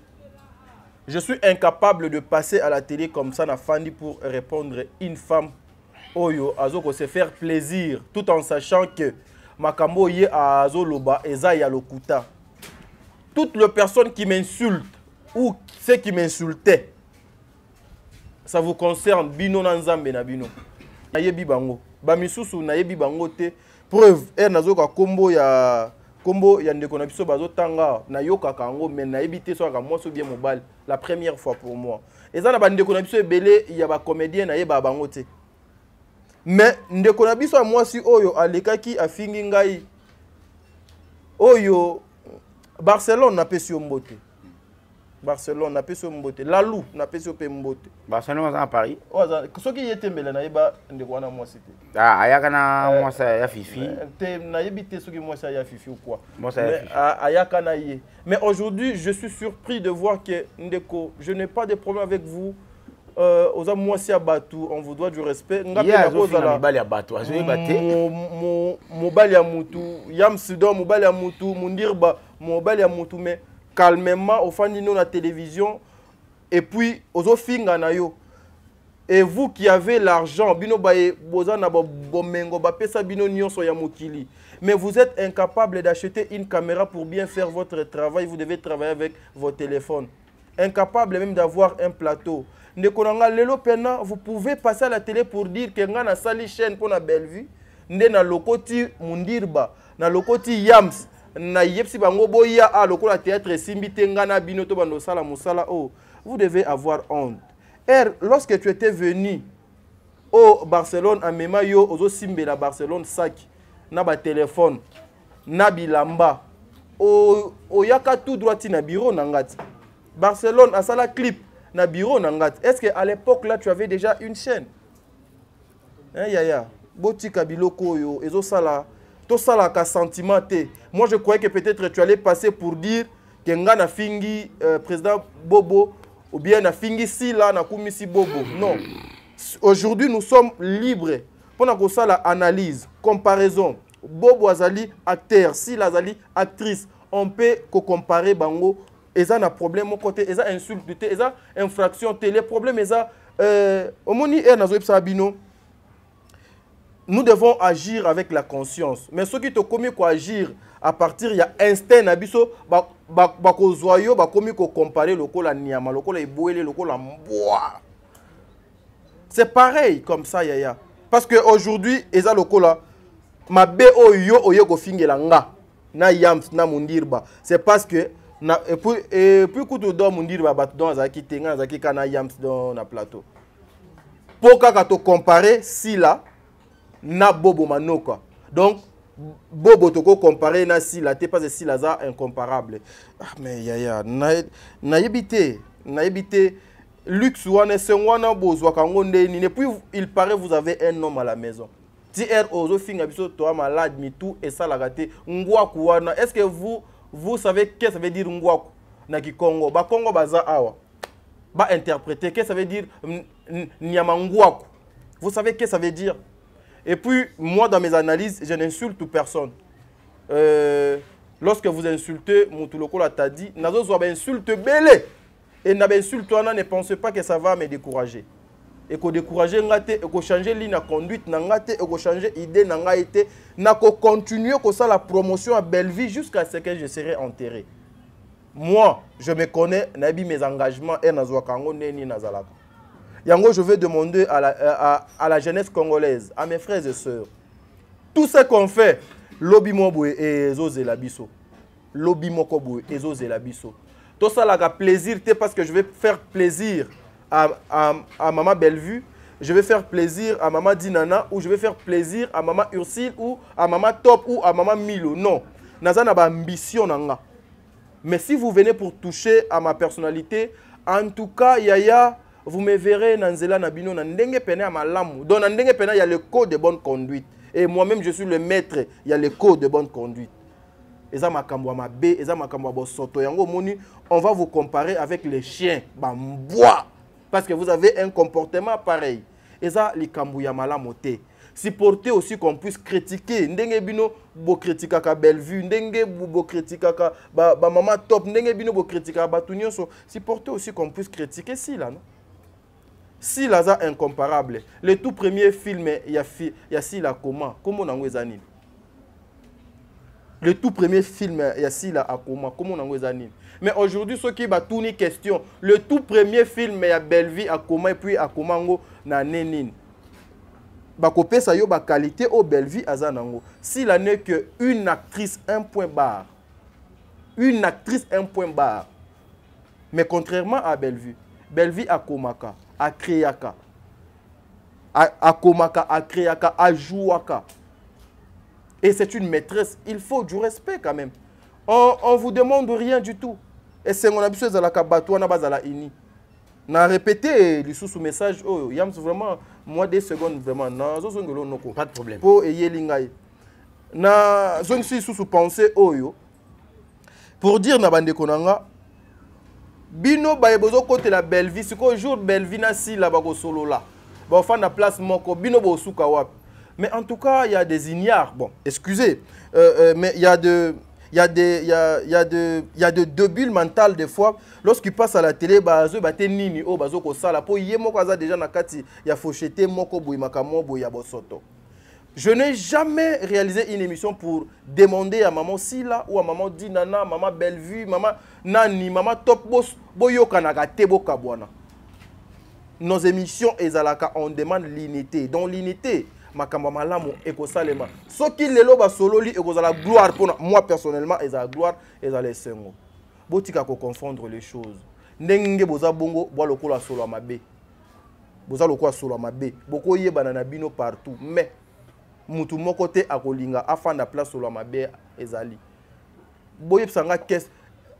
[SPEAKER 2] Je suis incapable de passer à la télé comme ça na fandi pour répondre une femme oyo azoko se faire plaisir tout en sachant que makambo ye azo loba eza ya lokuta. Toutes les personnes qui m'insultent ou ceux qui m'insultaient, ça vous concerne bino na nzambe na bino. Na yebi bango. Ba misusu na yebi bango te. Preuve, nazoka kombo ya ndeko na biso bazo tanga na yoka kango mais na yebi te so ka moi so bien mobile la première fois pour moi. Eza na ba ndeko na biso ebele ya ba comédien na yeba bango te. Mais ndeko na biso moi si oyo alekaki afingi ngai oyo Barcelone na pesi mbote. Barcelone na pesi mbote. Lalou na pesi mbote.
[SPEAKER 1] Barcelone à Paris.
[SPEAKER 2] Soki yete mbele na yeba ndeko na moi cité.
[SPEAKER 1] Ayaka na moi ça ya fifi.
[SPEAKER 2] Te na yebite soki moi ça ya fifi ou quoi.
[SPEAKER 1] Moi ça ya fifi.
[SPEAKER 2] Ayaka na ye. Mais aujourd'hui, je suis surpris de voir que ndeko, je n'ai pas de problème avec vous. Oza moi si abatu, on vous doit du respect.
[SPEAKER 1] Ngape na kozala mobali ya batu, azoyi baté.
[SPEAKER 2] Mobali ya mutu, Yam Sidon mobali ya mutu, Mundirba mobali ya mutu mais calmement au fond de la télévision et puis aux finga na yo. Et vous qui avez l'argent, bino baye bozana bomengo ba pesa bino nyonso ya mokili. Mais vous êtes incapable d'acheter une caméra pour bien faire votre travail, vous devez travailler avec vos téléphones. Incapable même d'avoir un plateau. Ndekonanga lelo pena, vous pouvez passer à la télé pour dire que ngana sali chaîne pour na Bellevue, nde na lokoti Mundirba, na lokoti Yams. Na yepsi bango boya a lokola théâtre simbite ngana bino to bando sala musala oh vous devez avoir honte. Lorsque tu étais venu au Barcelone à Mema yo ozo simbe la Barcelone sac na ba téléphone na bilamba o yaka tout droit na bureau na ngati Barcelone a sala clip na bureau na ngati. Est-ce que à l'époque là tu avais déjà une chaîne? Hein yaya botika biloko yo ezo sala tout ça là ka sentiment te. Moi je croyais que peut-être tu allais passer pour dire que ngana fingi président Bobo ou bien na fingi Sila na kumisi Bobo. Non. Aujourd'hui nous sommes libres pour na ko sala analyse, comparaison. Bobo azali acteur, Sila azali actrice. On peut comparer bango. Eza na problème au côté, eza insulte te, eza infraction télé problème eza omoni nazo epsa bino. Nous devons agir avec la conscience. Mais ceux qui te commis quoi agir à partir il y a instinct nabiso ba ko zoyo ba commis ko comparer le kola niama le kola iboele le kola mboa. C'est pareil comme ça yaya. Parce que aujourd'hui eza le kola mabe oyo oyo ko fingela nga na Yams na Mundirba. C'est parce que na et puis kuto do Mundirba bat don azaki tenga azaki kana Yams dans na plateau. Pour ka to comparer si là na Bobo Manoka. Donc, Bobo toko comparé na Sila, te pas Sila za incomparable. Ah mais yaya, na yebite, luxe wana sengwana bozwa kangonde ni puis il paraît vous avez un homme à la maison. Si ozo finga biso to malade mi tout et ça la raté ngwaku wana. Est-ce que vous savez qu'est-ce que ça veut dire ngwaku na Kikongo? Ba Kongo baza awa. Ba interpréter qu'est-ce que ça veut dire nyama ngwaku. Vous savez qu'est-ce que ça veut dire? Et puis, moi, dans mes analyses, je n'insulte personne. Lorsque vous insultez, Moutuloko t'a dit, nazo soit insulte belé. Et n'a insulte toi, ne pensez pas que ça va me décourager. Et que décourager ngate, et que changer ligne de conduite ngate, et que changer idée ngate, n'a que continuer que ça la promotion à Bellevue jusqu'à ce que je serai enterré. Moi, je me connais, nabi mes engagements et nazo kango neni nazalaka. Yango, je vais demander à la jeunesse congolaise, à mes frères et sœurs, tout ce qu'on fait, lobby mobwe et zose labiso. lobby moko boye ezozela biso. Tout ça là plaisir parce que je vais faire plaisir à maman Bellevue, je vais faire plaisir à maman Dinana ou je vais faire plaisir à maman Ursule ou à maman Top ou à maman Milo. Non, naza na ba ambition nanga. Mais si vous venez pour toucher à ma personnalité, en tout cas Yaya, vous me verrez dans Nzela Nabino na ndenge pena malamu. Donc na ndenge pena il y a le code de bonne conduite. Et moi-même je suis le maître, il y a le code de bonne conduite. Eza makambo ya mabe, eza makambo ya bosoto yango moni, on va vous comparer avec les chiens bambois parce que vous avez un comportement pareil. Eza likambo ya malamu te. Supporter aussi qu'on puisse critiquer ndenge bino bo critikaka Bellevue, ndenge bo critikaka ba maman Top, ndenge bino bo critikaka batu nyonso. Supporter aussi qu'on puisse critiquer si là non. Si là ça incomparable. Le tout premier film ya si là comment nango ezani. Le tout premier film, il y a si là à comment on a. Mais aujourd'hui, ce qui va tourner question, le tout premier film, il y a Bellevue à comment et puis à comment na nenin. Bakopé ça yo ba qualité au Bellevue à zanango. S'il n'est que une actrice un point barre. Une actrice un point barre. Mais contrairement à Bellevue, Bellevue à Komaka, à Créaka, à Komaka, à Créaka, à Jouaka. Et c'est une maîtresse. Il faut du respect quand même. On ne vous demande rien du tout. Et c'est mon habitude de la kabatou, on a bas à la ini. On a répété le sous-message. Oh, il y a vraiment, moi, des secondes, vraiment.
[SPEAKER 1] Pas de problème.
[SPEAKER 2] Pour y aller. Na zone si sous-pensée, oh yo. Pour dire na bande konanga, bino ba yebozo côté la Bellevue, c'est qu'au jour Bellevue na si la bago solo là. Ba fa na place moko, bino bo suka wap. Mais en tout cas, il y a des ignares. Bon, excusez, mais il y a de bulles mentales des fois. Lorsqu'ils passent à la télé, bazo bate nini o bazo ko sala po yemo kaza déjà na kati ya fochete moko boy makamo boy ya bosoto. Je n'ai jamais réalisé une émission pour demander à maman Sila ou à maman Dinana, maman Bellevue, maman Nani, maman Top Boss boyo kanaka tebo kabwana. Nos émissions ezalaka on demande l'unité. Donc l'unité makamba malamu ekosalema soki lelo ba sololi ekozala gloire pour moi personnellement ezala gloire ezala esengo botika ko confondre les choses ndenge boza bongo bwa lokola solo mabe boza lokola solo mabe boko yebana na bino partout mais mutu moko te akolinga afanda place solo mabe ezali boyebsanga qu'est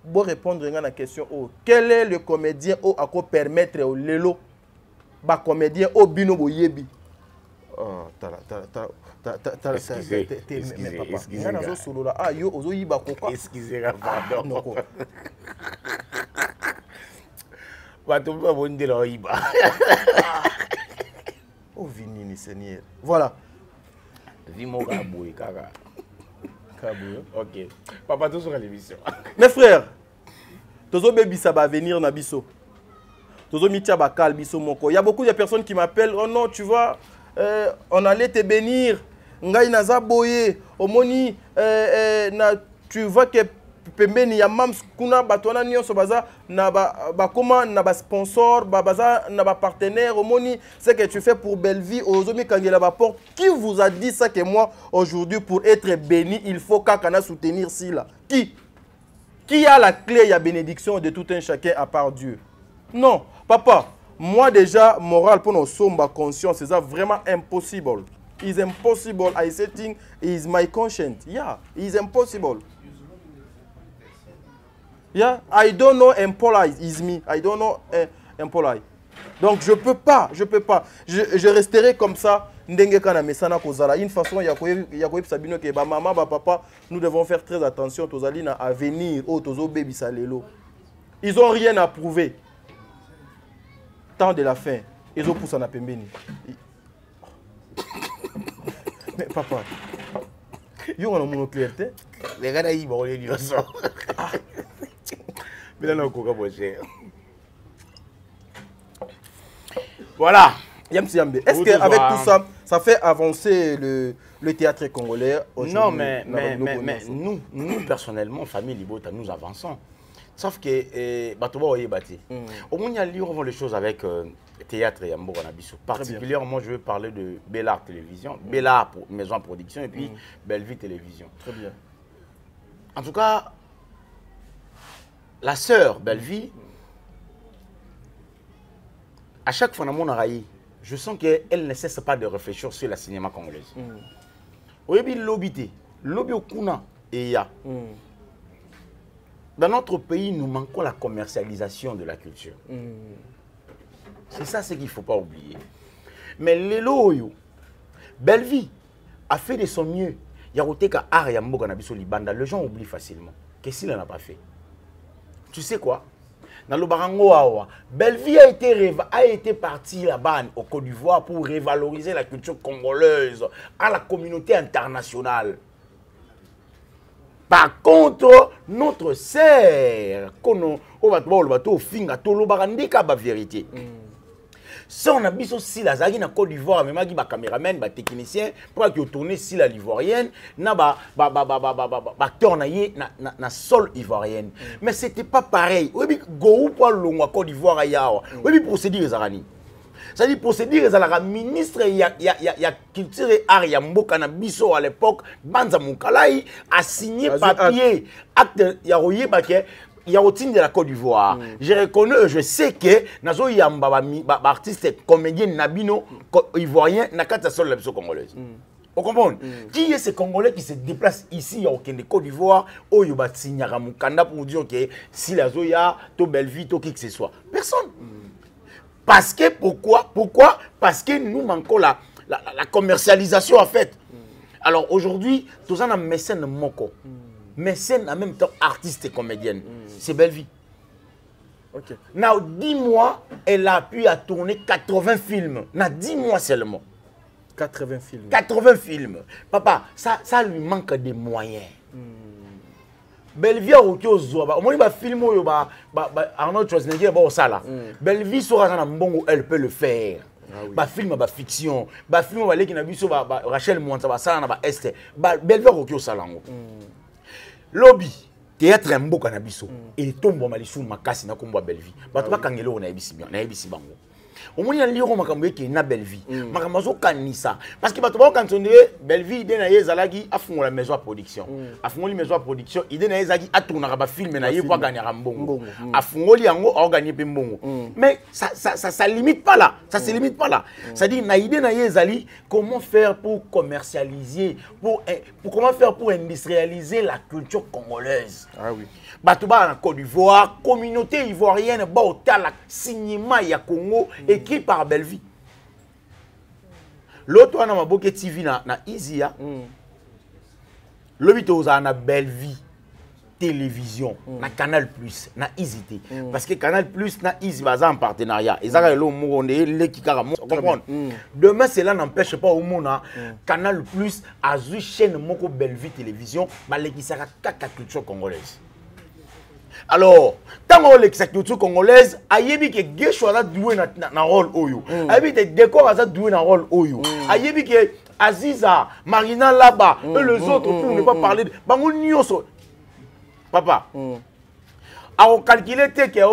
[SPEAKER 2] bo répondre nga na question oh quel est le comédien o ako permettre au lelo ba comédien o bino boyebi. Oh, excusez,
[SPEAKER 1] pardon.
[SPEAKER 2] Oh, Vinini, Seigneur. Voilà.
[SPEAKER 1] Ok. Papa, tout sur l'émission.
[SPEAKER 2] Mes frères, Tozo Baby, ça va venir na biso. Tozo Mitia Bakal, biso moko. Il y a beaucoup de personnes qui m'appellent. Oh non, tu vois. On allait te bénir. Ngai naza boye. Omoni tu vois que pembeni ya mams kuna batwana nyonso baza na ba comment na ba sponsor baza na ba partenaire. Omoni ce que tu fais pour Bellevue ozomi kangela ba porte. Qui vous a dit ça que moi aujourd'hui pour être béni il faut kakana soutenir si là? Qui a la clé ya bénédiction de tout un chacun à part Dieu? Non, papa. Moi déjà, moral pour nos sommes conscience, c'est vraiment impossible. It's impossible. I say thing is my conscience. Yeah, it's impossible. Yeah, I don't know impolite is me. I don't know impolite. Donc je peux pas. Je resterai comme ça. Une façon, il y a Sabino que maman, papa, nous devons faire très attention aux alina à venir, aux baby salelo. Ils ont rien à prouver. Temps de la fin, ils ont poussé en apembeni. Mais papa, il y a une monoclérité.
[SPEAKER 1] Les gars, ils vont les dire ça. Mais là, on a encore cher. Voilà.
[SPEAKER 2] Est-ce qu'avec tout ça, ça fait avancer le théâtre congolais?
[SPEAKER 1] Non, mais nous, personnellement, famille Libota, nous avançons. Sauf que, au moins, il y a les choses avec théâtre et Ambo Nabiso. Particulièrement, moi, je veux parler de Bellard Télévision, Bellard Maison Production et puis Bellevue Télévision.
[SPEAKER 2] Très bien.
[SPEAKER 1] En tout cas, la sœur Belle-Vie, à chaque fois dans mon oreille, je sens qu'elle ne cesse pas de réfléchir sur le cinéma congolais. Oui, l'obité, l'obité au Kuna et ya. Dans notre pays, nous manquons la commercialisation de la culture. C'est ça ce qu'il ne faut pas oublier. Mais Lelo, Belle-Vie a fait de son mieux. Il y a côté qu'à Ariambo Ganabiso Libanda, les gens oublient facilement. Qu'est-ce qu'il n'a pas fait? Tu sais quoi? Dans le Barango Awa, Belle-Vie a été partie là-bas au Côte d'Ivoire pour revaloriser la culture congolaise à la communauté internationale. Par contre, notre sœur, on va la vérité. Si on a vu aussi la Zagi na Côte d'Ivoire, même avec les caméramans, les techniciens, pour qu'ils tournent si la l'ivoirienne, na acteur na sol ivoirienne. Mais c'était pas pareil. Oui, go pour le Côte d'Ivoire ailleurs. Oui, procédure zarani. C'est-à-dire procédure la ministre ya culture et art ya mboka na biso à l'époque, Banza Moukalai a signé papier acte ya royer baké. Il y a aussi de la Côte d'Ivoire. Je reconnais, je sais que nazo yamba artiste comédien nabino ivoirien na kata sol la congolaise. Vous comprenez? Qui est ce Congolais qui se déplace ici au Côte d'Ivoire au yoba signara mukanda pour dire que si la zoya to Belle-Vie to qui que ce soit? Personne. Parce que pourquoi? Parce que nous manquons la commercialisation en fait. Alors aujourd'hui, tous en a mécène moko. Mécène en même temps artiste et comédienne. C'est Belle-Vie.
[SPEAKER 2] Okay.
[SPEAKER 1] Dans 10 mois, elle a pu tourner 80 films. Dans 10 mois seulement.
[SPEAKER 2] 80 films.
[SPEAKER 1] 80 films. Papa, ça lui manque des moyens. Belle-Vie a été au Zoba. Au moins, il va filmer Arnold Schwarzenegger au Sala. Belle-Vie sera dans un bon où elle peut le faire. Ba film ba fiction, ba film ba leki na biso ba Rachel Mwanta ba sala na ba Esther. Belle-Vie a été au Salango. Lobby théâtre mboka na biso et tombo malisu makasi na kombo Belle-Vie. Bato ba kangelo na ebisi bien, na ebisi bango. Au moins, il y a un livre qui est na Belle-Vie. Makambazo kanisa. Parce que quand on dit Belle-Vie, il y a Zalagi à fond la maison à production. À fond la maison à production, il y a Zalagi à tourner un film et pour gagner un bon. À fond les ango à gagner un bon. Mais ça limite pas là. Ça se limite pas là. Ça dit naïdé naïe Zali comment faire pour commercialiser, comment faire pour industrialiser la culture congolaise.
[SPEAKER 2] Ah oui.
[SPEAKER 1] Batouba en Côte d'Ivoire, communauté ivoirienne, Baotala, cinéma ya Congo, écrit par Belle-Vie. L'autre, on a ma boke TV na Izia. L'autre, on a na Belle-Vie télévision, na Canal Plus, na Izité. Parce que Canal Plus, na Izi, baza en partenariat. Et ça, demain, cela n'empêche pas au monde, Canal Plus a une chaîne moko Belle-Vie télévision, qui sera kaka culture congolaise. Alors, tant que l'exécution congolaise, ayebi que Gesho a doué na rôle oyo. Ayebi que Décor a doué na rôle oyo. Ayebi que Aziza, Marina là-bas, et les autres pour ne pas parler de bango nyoso. Papa. Alors calculer que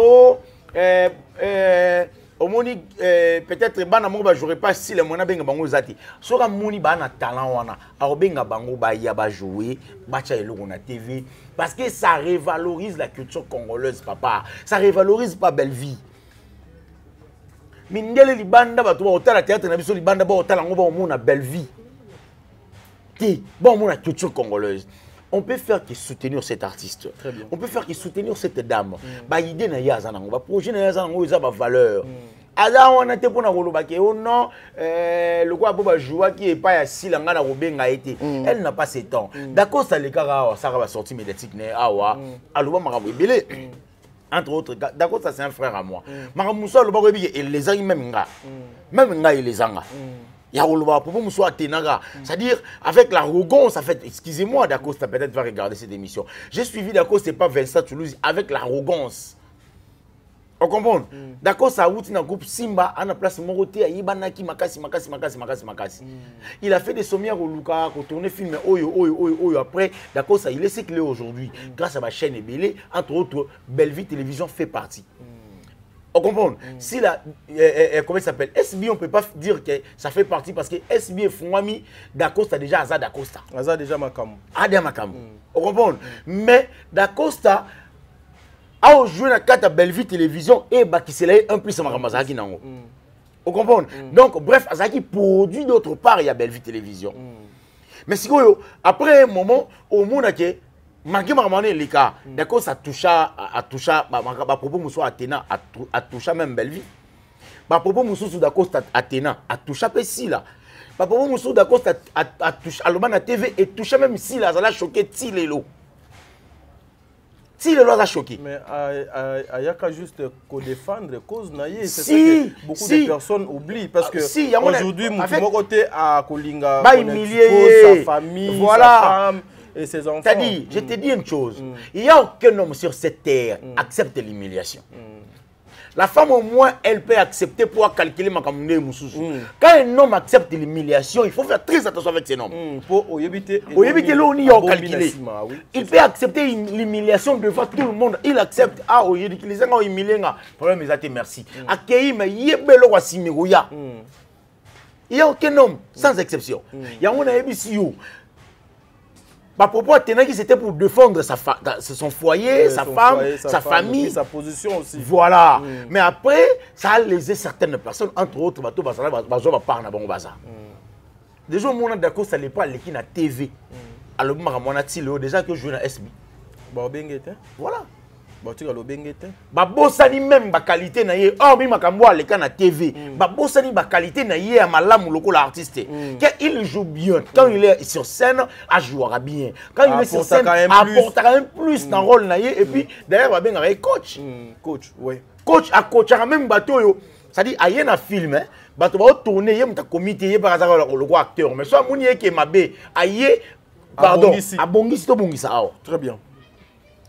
[SPEAKER 1] au moni peut-être bana mo ba jouer pas si le mona benga bango zati. Soka moni bana talent wana. Alors benga bango ba ya ba jouer, ba cha eloko na TV. Parce que ça révalorise la culture congolaise, papa. Ça révalorise pas Belle-Vie. Mindele libanda ba to ba la théâtre na biso libanda ba otala ngo ba o mona Belle-Vie. Ti, ba o mona culture congolaise. On peut faire que soutenir cet artiste. Très bien. On peut faire que soutenir cette dame. Ba idée na yaza nango, ba projet na yaza nango eza ba valeur. Ada on a été pour na koloba ke oh non le quoi ba joua qui est pas ya silanga na robenga été. Elle n'a pas ses temps. D'accord ça les kara ça va sortir médiatique né awa. Aloba marabu belé. Entre autres, d'accord ça c'est un frère à moi. Maramoussa le ba rebi et les amis même nga. Même nga il les anga. C'est-à-dire, avec l'arrogance, en fait, excusez-moi, Dacosta peut-être va regarder cette émission. J'ai suivi Dacosta, c'est pas Vincent Toulouse, avec l'arrogance. On comprend? Dacosta a outi dans le groupe Simba, à la place Moroté, à Ibanaki, Makasi. Il a fait des sommières au Luka, qu'on tournait film Oyo. Après, Dacosta, il est ce qu'il est aujourd'hui. Grâce à ma chaîne Ebélé, entre autres, Belle-Vie Télévision fait partie. On comprend? Si la, comment il s'appelle? SB, on ne peut pas dire que ça fait partie parce que SB et Fouami d'Acosta déjà Aza d'Acosta.
[SPEAKER 2] Aza déjà Makam.
[SPEAKER 1] Aza Makam. On comprend? Mais d'Acosta, a joué dans carte Bellevue télévision et qui c'est un plus ça Ramazaki nango. Vous comprenez? Donc bref, Azaki produit d'autre part il y a Bellevue télévision. Mais si après un moment au monde que malgré Maramane les cas, d'accord ça toucha propos muso Athéna a touché même Bellevue. Ba propos muso d'accord Athéna a touché Pessi là. Ba propos muso d'accord a touché Alomana TV et touché même si là ça l'a choqué Tilelo. Si le loi a choqué.
[SPEAKER 2] Mais il n'y a qu'à juste défendre cause naïe. C'est
[SPEAKER 1] si,
[SPEAKER 2] ça que beaucoup de personnes oublient. Parce que
[SPEAKER 1] si,
[SPEAKER 2] aujourd'hui, mon côté à Kolinga,
[SPEAKER 1] sa
[SPEAKER 2] famille,
[SPEAKER 1] voilà.
[SPEAKER 2] Sa femme et ses enfants.
[SPEAKER 1] C'est-à-dire, je te dis une chose. Il n'y a aucun homme sur cette terre qui accepte l'humiliation. La femme au moins, elle peut accepter pour calculer ma camouné moussous. Quand un homme accepte l'humiliation, il faut faire très attention avec ces hommes.
[SPEAKER 2] Pour éviter
[SPEAKER 1] calculer. Il peut accepter l'humiliation devant tout le monde. Il accepte. Ah, il les a humiliés. Problème, ils ont été merci. Accueilli, mais il y a belo wasimirouya. Il n'y a aucun homme, sans exception. Il y a un homme à propos de c'était pour défendre son foyer, sa femme, sa famille.
[SPEAKER 2] Et sa position aussi.
[SPEAKER 1] Voilà. Mais après, ça a lésé certaines personnes, entre autres, déjà, on a d'accord, ça n'est pas l'équipe à TV. Alors, on a déjà que je joue à SB. Voilà. Babosani même ba qualité na ye oh mi makambo aleka na TV babosani ba qualité na ye malamu loko l'artiste il joue bien quand il est sur scène a jouera bien quand il est sur scène apportera un plus dans rôle na ye et puis d'ailleurs va bien avec coach coach a coach même bateau yo ça dit ayen na film hein bateau va tourner ye mta comité ye par hasard le acteur mais soit moni ke mabe aye pardon abongisi to bongisa
[SPEAKER 2] très bien.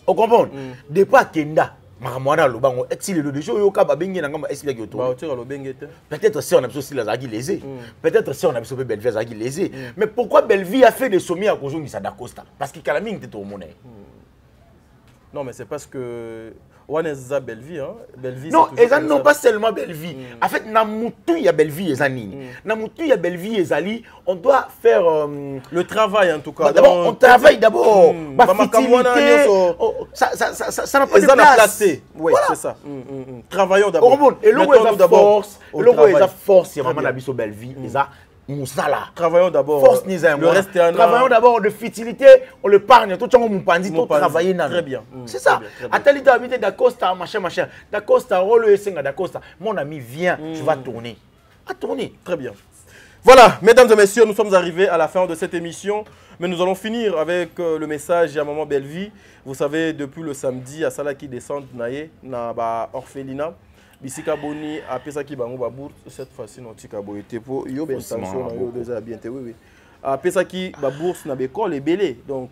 [SPEAKER 1] Vous comprenez? Depuis à Kenda, Maramwana Lobango, exilé le déjeuner au Kaba Bengi Nangama explique autour. Peut-être si on a besoin de la lésée. Peut-être si on a besoin de Bellevue à lésée. Mais pourquoi Bellevue a fait des sommets à cause de Sada Costa? Parce qu'il Kalaming était au monnaie.
[SPEAKER 2] Non, mais c'est parce que. Bellevue, hein?
[SPEAKER 1] Non, ils n'ont pas seulement Bellevue. En fait, Namoutou, il y a Bellevue et Zanini. Namoutou, il y a Bellevue et Zali. On doit faire.
[SPEAKER 2] Le travail, en tout cas.
[SPEAKER 1] D'abord, on travaille d'abord. Ça n'a pas de place.
[SPEAKER 2] Oui, c'est ça. Travaillons d'abord.
[SPEAKER 1] Et le roi est force. Le roi est force. Il y a vraiment Nabiso Bellevue. Moussala.
[SPEAKER 2] Travaillons d'abord.
[SPEAKER 1] Force le reste est travaillons d'abord de futilité, on le parle. Tout le monde tout travailler.
[SPEAKER 2] Très bien.
[SPEAKER 1] C'est ça. Atalita habité d'Acosta, machin. D'Acosta, rôle Senga d'Acosta. Mon ami, viens, tu vas tourner. À tourner.
[SPEAKER 2] Très bien. Voilà, mesdames et messieurs, nous sommes arrivés à la fin de cette émission. Mais nous allons finir avec le message à Maman Bellevue. Vous savez, depuis le samedi, à Sala qui descend naye na ba orphelinat. Bisika Boni a pesa ki bango ba bourse cette fois-ci non tika boyete pour yo ben tension na yo déjà bien oui a pesa ki ba bourse na école belé donc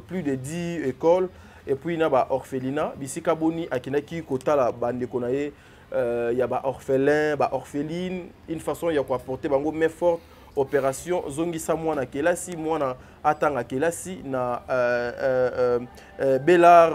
[SPEAKER 2] plus de 10 écoles et puis na ba orphelinat Bisika Boni akinaki kotala bande konaye ya ba orphelin ba orpheline une façon ya ko apporter bango main forte opération zongisa mwana kelasi mwana atanga kelasi na Bellar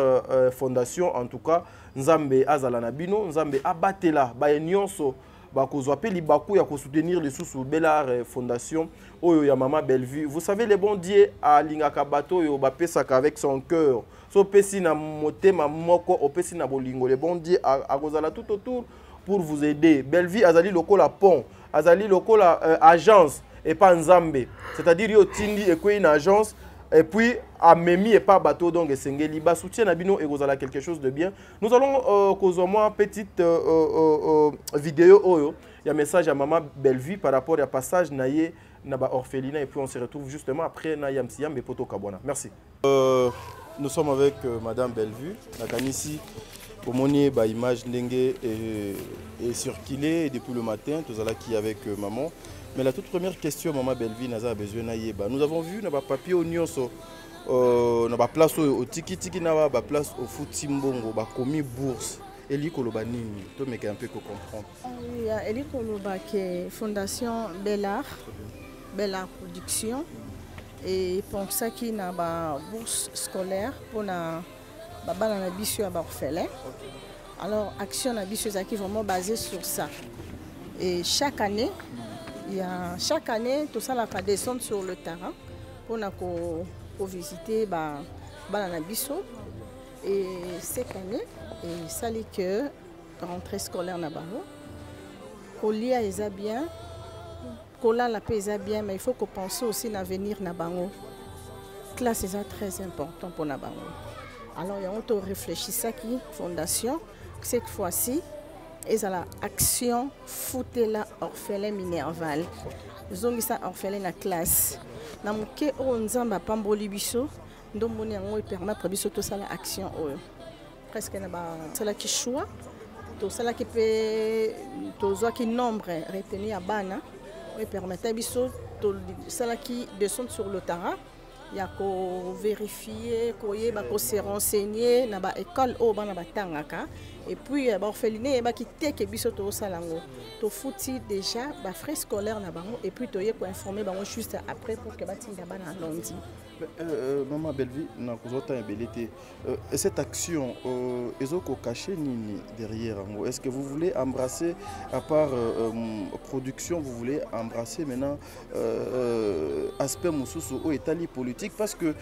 [SPEAKER 2] Fondation en tout cas Nzambe azala na bino Nzambe abatela ba nyonso ba kozwa pe libaku ya ko soutenir les sous Bellar Fondation oyo ya Maman Bellevue. Vous savez les bons dieux a lingaka bato yo ba pesaka avec son cœur so pesi na motema moko opesi na bolingo les bons dieux a kozala tout autour pour vous aider. Bellevue azali lokola pont azali lokola agence et pas Nzambe, c'est-à-dire yo tindi et quoi une agence et puis à Memi et pas bateau donc Sengeli ba soutien Nabino et Gozala quelque chose de bien. Nous allons causer moi petite vidéo oyo, il y a un message à Maman Bellevue par rapport à passage naie naba orphelinat et puis on se retrouve justement après Nayam Siam et Poto Kabwana. Merci. Nous sommes avec Madame Bellevue, Nakanisi pour monier ba image ndenge et circuler depuis le matin tout ça là qui avec maman. Mais la toute première question, Maman Bellevue, Naza a besoin de nous avons vu, dans papier au Nyonso, dans la place au Tiki-Tiki, dans la place au Foutimbongo, dans la commis bourse. Eli Koloba Nini, tu me un peu comprendre.
[SPEAKER 3] Il y a Eli Koloba qui est Fondation Bellar Production. Et pour ça, il y a une bourse scolaire pour les orphelins. Alors, Action Nabissio est vraiment basée sur ça. Et chaque année, tout ça la descendre sur le terrain pour visiter Balanabiso. Et cette année, et ça dit que rentrée scolaire na bango kolia eza bien kola la paix eza bien mais il faut qu'on pense aussi à l'avenir na bango classe est très important pour na bango alors il y a on réfléchit ça qui fondation cette fois-ci et à la action foutela orphelin minerval zongisa orphelin na classe na moke o nzamba pamboli biso ndomboni yango permettre biso to sala action oyo presque na ba sala ki choix to sala ki pe to zo ki nombre retenu à bana et permettre biso to sala ki descendre sur le terrain ya ko vérifier ko yeba ko se renseigner na ba école o bana batangaka et puis ba orphelinat ba ki teke biso to salango to fouti déjà ba frais scolaire na bango et puis to ye ko informer bango juste après pour que batinga bana lundi.
[SPEAKER 2] Maman Bellevie na kozota ebelete cette action ezoko caché nini derrière ngo est-ce que vous voulez embrasser à part production vous voulez embrasser maintenant aspect mususu o etali politique parce que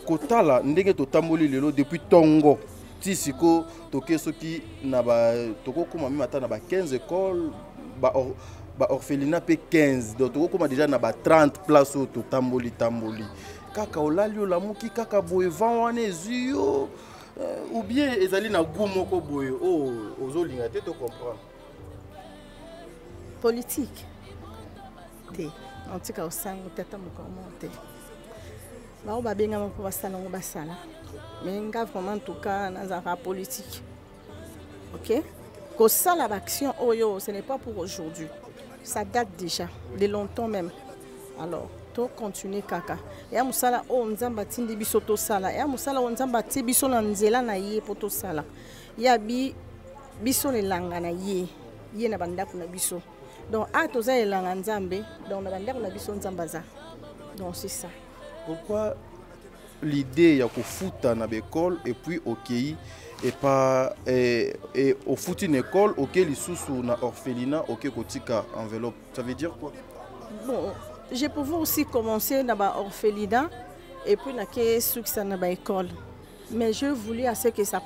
[SPEAKER 2] kotala ndenge to tamboli lelo depuis tongo tisiko toke soki na ba toko kuma mata na ba 15 écoles ba orphelinat pe 15 donc toko kuma déjà na ba 30 places au to tamboli kaka olali olamuki kaka boye vent wana ezuyo ou bien ezali na goût moko boye o ozolinga te to comprendre
[SPEAKER 3] politique te en tout cas au sango tata mokomo te bao babenga moko basala ngo basala mais nga vraiment en tout cas na za politique OK ko sala action oyo ce n'est pas pour aujourd'hui ça date déjà de longtemps même alors to continuer kaka ya musala o nzamba tindi biso to sala ya musala o nzamba ti biso na nzela na ye poto sala ya biso le langa na ye na bandako na biso donc a to za elanga nzambe donc na bandako na biso nzamba za donc c'est ça
[SPEAKER 2] pourquoi l'idée ya ko futa na l'école et puis OK et pas et au foot une école OK lisusu na orphelinat OK kotika enveloppe ça veut dire quoi
[SPEAKER 3] bon je pouvais aussi commencer dans l'orphelinat et puis dans l'école. Mais je voulais à ce que ça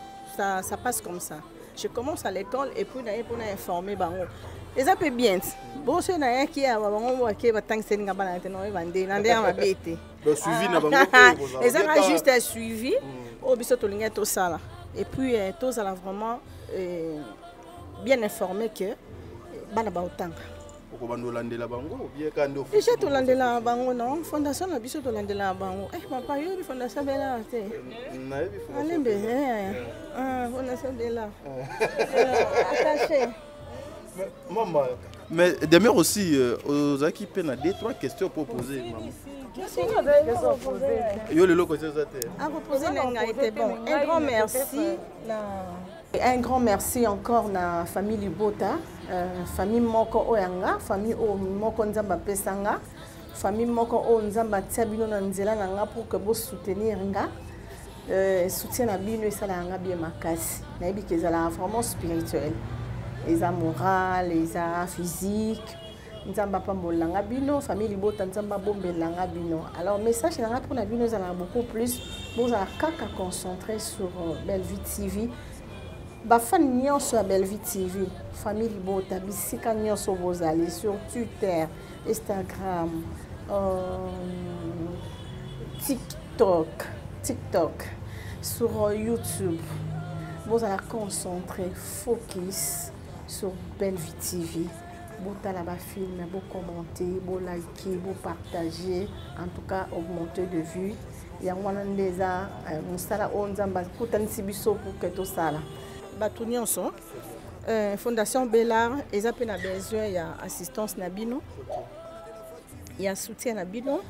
[SPEAKER 3] passe comme ça. Je commence à l'école et puis pour informer. Et ça peut bien. Bon, c'est un qui a et ça a juste un suivi. Et puis, tous ont vraiment bien informé que déjà tolandela bango non fondation na biso tolandela bango papa yo bi fondation bela te na bi fondation bela attaché
[SPEAKER 2] maman mais demain aussi aux équipes na 2-3 questions pour poser maman yo le loco c'est ça te
[SPEAKER 3] à reposer n'a été bon un grand merci un grand merci encore na famille Libota famille moko oyanga famille o moko nzamba pesanga famille moko o nzamba tiabino na nzela na nga pour que bo soutenir nga soutien na bino esala nga bien makasi na yebi ke ezala vraiment spirituel eza moral eza physique nzamba pambolanga bino famille Libota nzamba bombelanga bino alors message na nga pour na bino ezala beaucoup plus bozala kaka concentré sur Bellevie TV bafan nyonso ya Bellevie TV famille Libota bisika nyonso bozali sur Twitter Instagram TikTok sur YouTube bozala concentré focus sur Bellevie TV botala ba film bo commenter bo liker bo partager en tout cas augmenter de vues ya wana ndeza musala onzamba kutanisi biso pour que to sala bato nyonso fondation Bellard eza pe na besoin ya assistance na bino ya soutien na bino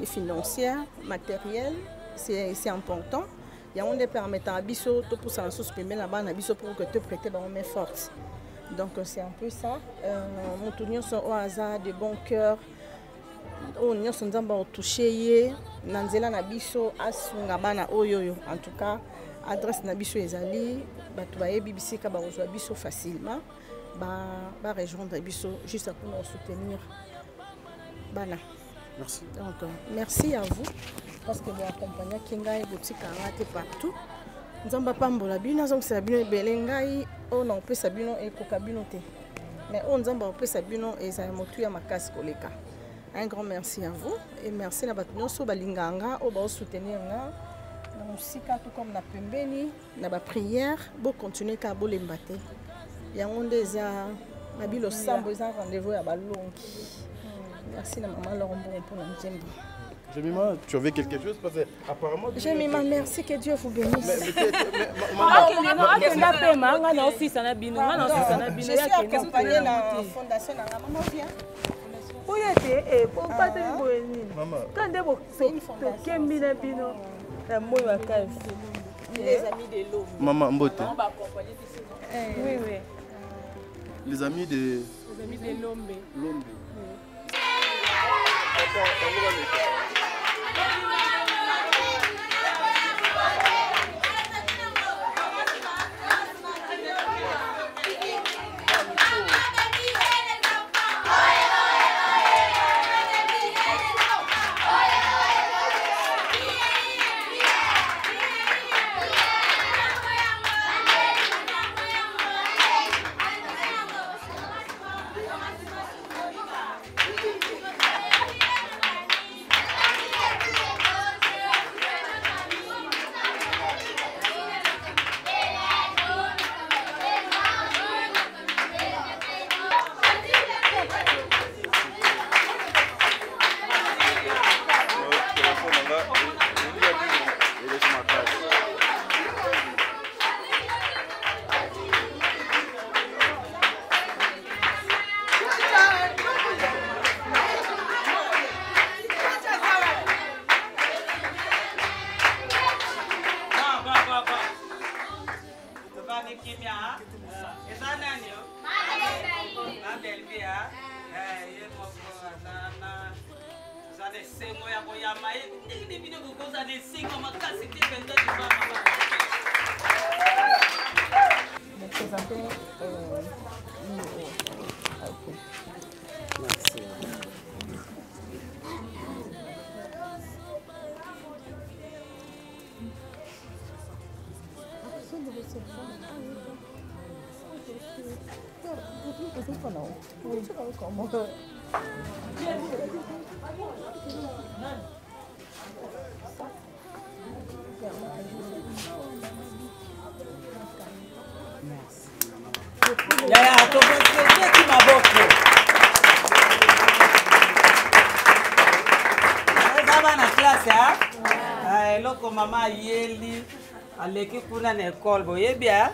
[SPEAKER 3] financière matériel c'est important ya on permettre à biso to pour ça suspendre na bana biso pour que te prêter ba main forte donc c'est un peu ça mon nyonso au hasard de bon cœur on nyonso nzamba o toucher ye na nzela na biso asunga bana oyoyo en tout cas adresse na biso ezali bato bayebi bisika bazwa biso facilement ba rejoindre biso juste pour nous soutenir bana
[SPEAKER 2] merci
[SPEAKER 3] donc merci à vous parce que vous accompagnez kinga et boutique partout nzamba pambola bino azongisa bino ebele ngai oyo na opesa bino ekoka bino te mais oyo nzamba opesa bino ezala motu ya makasi koleka. Un grand merci à vous et merci na bato nyonso balinganga oyo baosoutenir nga na mosika tout comme na pembeni na baprière bocontinue kaka bolemba te yango nde eza mabilo sambo eza rendez-vous ya balongi. Merci na maman Laurent Mbongo pour la nzembo.
[SPEAKER 2] Jemima, tu avais quelque chose parce que apparemment.
[SPEAKER 3] Jemima, merci, que Dieu vous bénisse.
[SPEAKER 4] Je suis accompagnée dans la fondation Maman Via. Les amis de l'eau.
[SPEAKER 2] Maman Mbote.
[SPEAKER 3] Oui, oui.
[SPEAKER 2] Les amis de
[SPEAKER 4] Lombe.
[SPEAKER 2] Lombe.
[SPEAKER 5] Mama yeli aleki kuna na école boyebia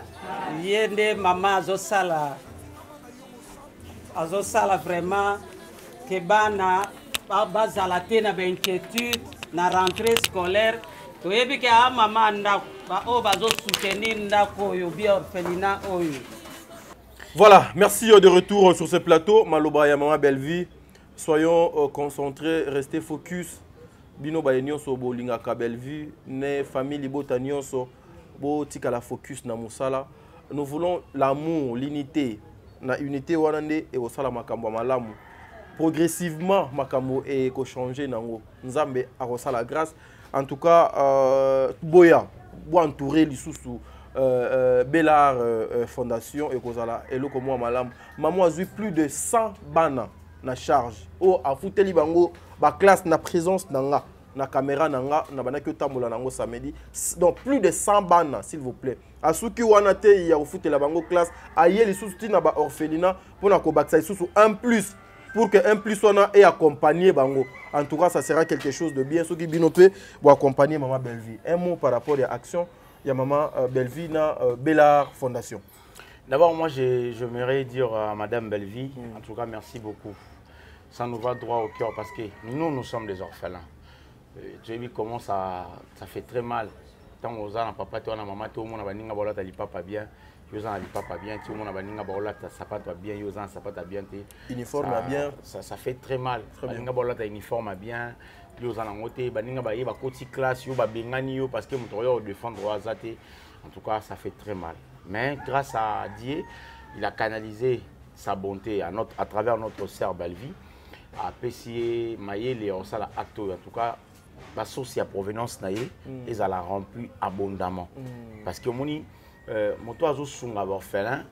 [SPEAKER 5] yende mama azosala vraiment ke bana bazala te na inquiétude na rentrée scolaire toyebi ke a mama ndako o bazosoutenir ndako oyo bien orphelinat oyo.
[SPEAKER 2] Voilà, merci de retour sur ce plateau. Maloba ya Maman Belle-Vie. Soyons concentrés, restez focus. Bino ba nyonso bolinga ka Belle-Vie, ne famille bota nyonso bo tika la focus na musala. Nous voulons l'amour, l'unité. Na unité wanande e osala makambo malamu. Progressivement makambo e ko changer nango. Nzambe a la grâce. En tout cas boya bo entourer lisusu Bellar Fondation et kozala eloko mo malamu. Maman a eu plus de 100 bana na charge. O a futeli bango ba classe na présence nanga na caméra nanga na bana ki tambola nango samedi. Donc plus de 100 bana s'il vous plaît. Asuki wana te ya futela bango classe aye lisusu tina ba orphelinat pona ko baksa lisusu un plus pour que un plus wana et accompagner bango. En tout cas ça sera quelque chose de bien. Ceux qui binopé pour accompagner Maman Belle-Vie. Un mot par rapport à l'action. Il y a Maman Belle-Vie na Bellar Fondation.
[SPEAKER 1] D'abord, moi, j'aimerais dire à Madame Belle-Vie, en tout cas, merci beaucoup. Ça nous va droit au cœur parce que nous sommes des orphelins. Tu as vu comment ça fait très mal. Tant aux ans, papa, toi, maman, tout le monde a dit que tu n'as pas bien. Ils ont pas bien, tout le monde a dit que ça pas bien, ils ont ça pas bien.
[SPEAKER 2] Uniforme bien.
[SPEAKER 1] Ça fait très mal. Ils uniforme bien. Ils ont ngoté, baninga ba yeba koti classe, yo ba bengani yo parce que mon défendre droit zaté. En tout cas, ça fait très mal. Mais grâce à Dieu, il a canalisé sa bonté à travers notre sœur Belle-Vie, à Pessier, Maïe, et on ça acte. En tout cas, la source à provenance et ça la remplit abondamment. Parce que moni moto azo sunga ba orphelin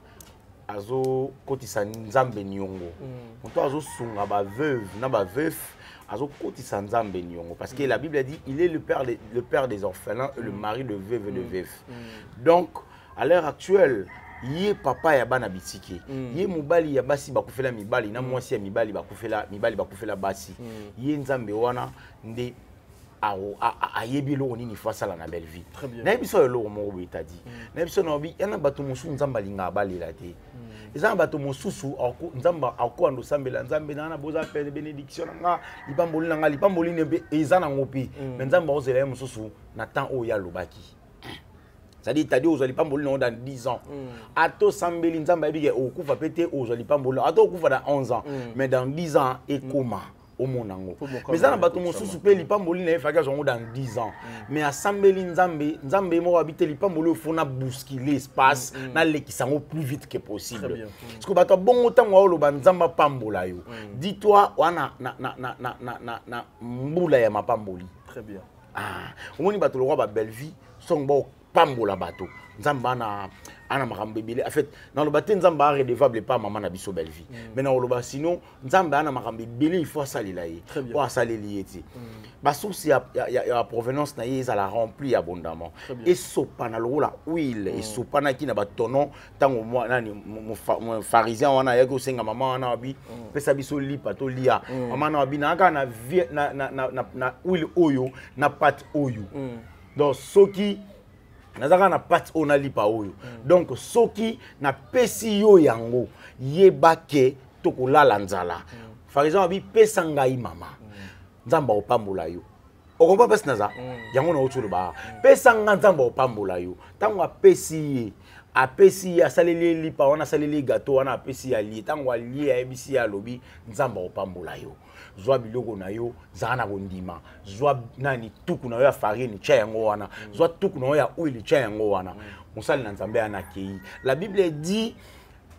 [SPEAKER 1] azo kotisa nzambe nyongo. Moto azo sunga ba veuve na ba veuf azo kotisa nzambe nyongo parce que la Bible dit il est le père des orphelins et le mari de veuve et de veuf. Donc à l'heure actuelle yé papa ya bana bitiki yé mobali ya basi bakufela mibali na mwasi ya mibali bakufela basi yé nzambe wana nde ayebi lo nini face à la belle vie na biso lo mo betadi na biso no bi yana bato musu nzamba linga balela te ezana bato mususu nzamba akwando sambela nzambe na boza pele bénédiction nga lipamboli nga lipamboli ne ezana ngopi mais nzamba ozela mususu na temps o ya lobaki. C'est-à-dire, tu as dit aux Olipamboli dans 10 ans. Ato Sambeli Nzamba Ebige au Koufa pété aux Olipamboli. Ato Koufa dans 11 ans. Mais dans 10 ans, et comment au Monango. Mais ça n'a pas tout mon sous-soupé, Lipamboli n'a pas dans 10 ans. Mais à Sambeli Nzambe m'a habité Lipamboli, il faut bousculer l'espace, n'aller qui s'en plus vite que possible. Parce que bah bon autant moi Nzamba Pambola yo. Dis-toi, wana na mbula ya mapamboli.
[SPEAKER 2] Très bien.
[SPEAKER 1] Ah, au moins bato le roi ba belle vie, son bon pambola bato nzamba ana makambe bile en fait dans le bateau nzamba redevable pas maman na biso belle vie mais dans le bas sinon nzamba ana makambe bile il faut salila yi ou saleli yeti ba source ya provenance na yi ça la remplit abondamment et sopana lo la huile et sopana ki na batonon tango moi nani mon pharisien wana ya ko senga maman wana bi pesa biso li pato lia maman na bi na na huile oyo na pâte oyo donc soki nazaka na pâte on a lipa oyo donc soki na pesi yo yango yebake tokolala nzala pharisien abi pesa ngai mama nzamba opambola yo okompa pesa naza yango na otulu ba pesa nga nzamba opambola yo tango apesi asaleli lipa wana asaleli gâteau wana apesi ya li tango ali ayebisi ya lobi nzamba opambola yo zwa biloko na yo zana kondima zwa nani tuku na yo ya farine cha yango wana zwa tuku na yo ya huile cha yango wana musali na nzambe anakei. La Bible dit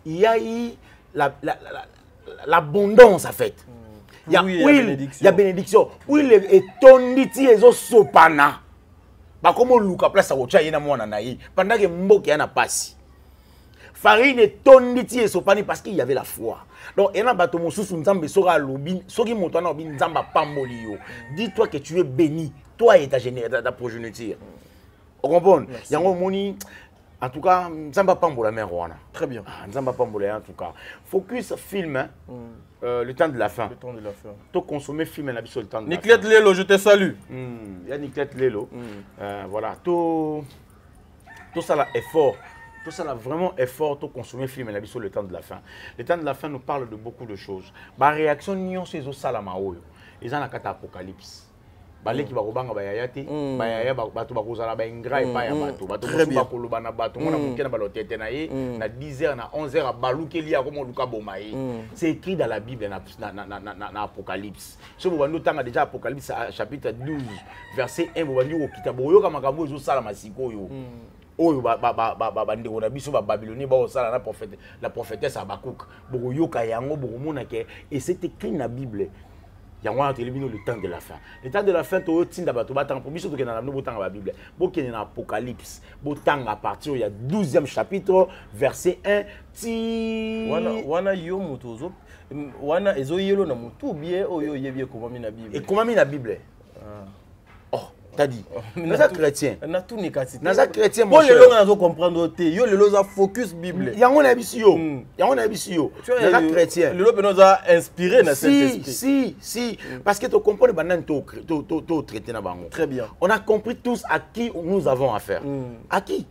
[SPEAKER 1] il y a eu l'abondance en fait. Il y a huile, il y a bénédiction. Huile et tonditi ezo sopana. Ba komo luka place ko cha yena mwana na yi pendant que mboke yana pasi. Farine et tonditi et sopani parce qu'il y avait la foi. Donc, il y a un bateau mosusu nzambe sora lobi, soki moto na obi nzamba pamboli yo. Dis-toi que tu es béni, toi et ta progéniture. On comprend? Il y a un moni, en tout cas, nzamba pambola mère wana. Très bien. Nzamba pambola en tout cas. Focus film, hein, le temps de la fin.
[SPEAKER 2] Le temps de la fin.
[SPEAKER 1] Tu consommer film et le temps de la fin.
[SPEAKER 2] Niclette Lelo, je te salue.
[SPEAKER 1] Il y a Niclette Lelo. Voilà, tout ça là effort. Tout ça là vraiment effort pour consommer film et sur le temps de la fin. Le temps de la fin nous parle de beaucoup de choses. Ma réaction nion c'est au salama oyo. Ils en a kata apocalypse. Balé qui va robanga ba yayate, ba yaya ba to ba kozala ba ingra et pas ya bato. Bato ba koloba na bato, mona mukena ba lotete na ye, na 10h na 11h balukeli ya komo luka bomaye. C'est écrit dans la Bible na apocalypse. Ce bo bando tanga déjà apocalypse chapitre 12 verset 1 bo bandi okita bo yoka makambo ezo salama sikoyo. Oyo ndeko na biso ba Babylonie ba osala na la prophétesse Abakouk boko yoka yango boko mona ke et c'est écrit na Bible yango na telebino le temps de la fin. Le temps de la fin to tinda bato batanga pour biso to ke na no botanga ba Bible bokene na Apocalypse botanga à partir il y a 12e chapitre verset 1 ti
[SPEAKER 2] wana yo mutozo wana ezo yelo na mutu bien oyo yebie komami na Bible
[SPEAKER 1] et komami na Bible t'as dit naza chrétien
[SPEAKER 2] na tout négatif
[SPEAKER 1] naza chrétien
[SPEAKER 2] mon cher bon le longa comprendre te yo le loza focus Bible
[SPEAKER 1] yango na biso yo naza chrétien
[SPEAKER 2] le lobe noza inspiré na cet esprit
[SPEAKER 1] si parce que tu comprends le banane to traiter na bango
[SPEAKER 2] très bien
[SPEAKER 1] on a compris tous à qui nous avons affaire à qui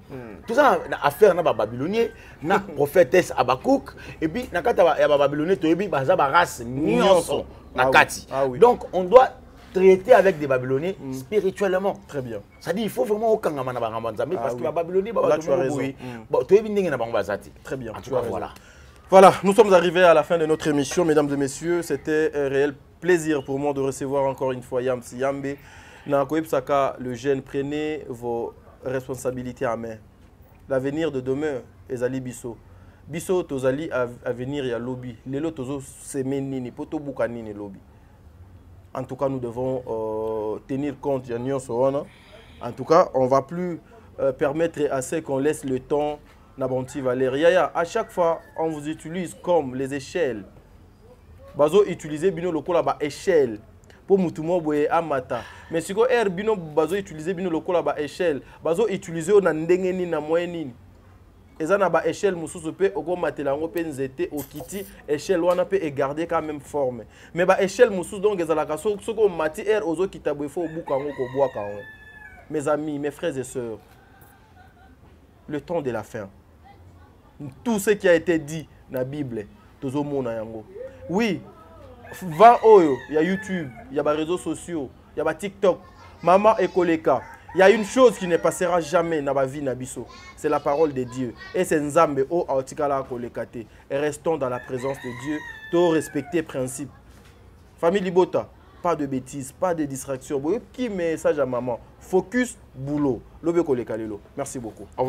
[SPEAKER 1] tout ça affaire na ba babylonien na prophétesse Abakouk et puis na kata ya ba babylonien to yebi baza ba race nyonso na kati donc on doit traiter avec des Babyloniens spirituellement.
[SPEAKER 2] Très bien.
[SPEAKER 1] Ça dit il faut vraiment aucun parce que les Babyloniens
[SPEAKER 2] très bien.
[SPEAKER 1] En tout cas, voilà.
[SPEAKER 2] Voilà, nous sommes arrivés à la fin de notre émission, mesdames et messieurs. C'était un réel plaisir pour moi de recevoir encore une fois Yams Yambe. Nakoib Saka, le jeune, prenez vos responsabilités en main. L'avenir de demain est Ali Bisso. Bisso, tozali avenir ya lobby. Lelo tozo semenini, poto bukanini lobby. En tout cas, nous devons tenir compte de l'Union Soana. En tout cas, on ne va plus permettre à ceux qu'on laisse le temps Nabonti Valérie. À chaque fois, on vous utilise comme les échelles. Bazo utiliser bino lokola ba échelle pour mutumo boye amata. Mais si ko bino bazo utiliser bino lokola ba échelle, bazo utiliser na ndenge ni na moyen nini. Eza na ba échelle mususu pe oko matela ngo pe nzete okiti échelle wana pe et garder quand même forme. Mais ba échelle mususu donc ezala ka soko mati ozo kitabo ifo buka ngo ko boa ka. Mes amis, mes frères et sœurs, le temps de la fin. Tout ce qui a été dit dans la Bible, tozo mona yango. Oui, va oyo, il y a YouTube, il y a les réseaux sociaux, il y a TikTok, Maman et Koleka. Il y a une chose qui ne passera jamais dans ma vie Nabiso, c'est la parole de Dieu. Et c'est Nzambe o Autikala Kolekate. Et restons dans la présence de Dieu, tout respecter principe. Famille Libota, pas de bêtises, pas de distractions. Qui message à maman? Focus, boulot. Lobe Koleka Lelo. Merci beaucoup. Au revoir.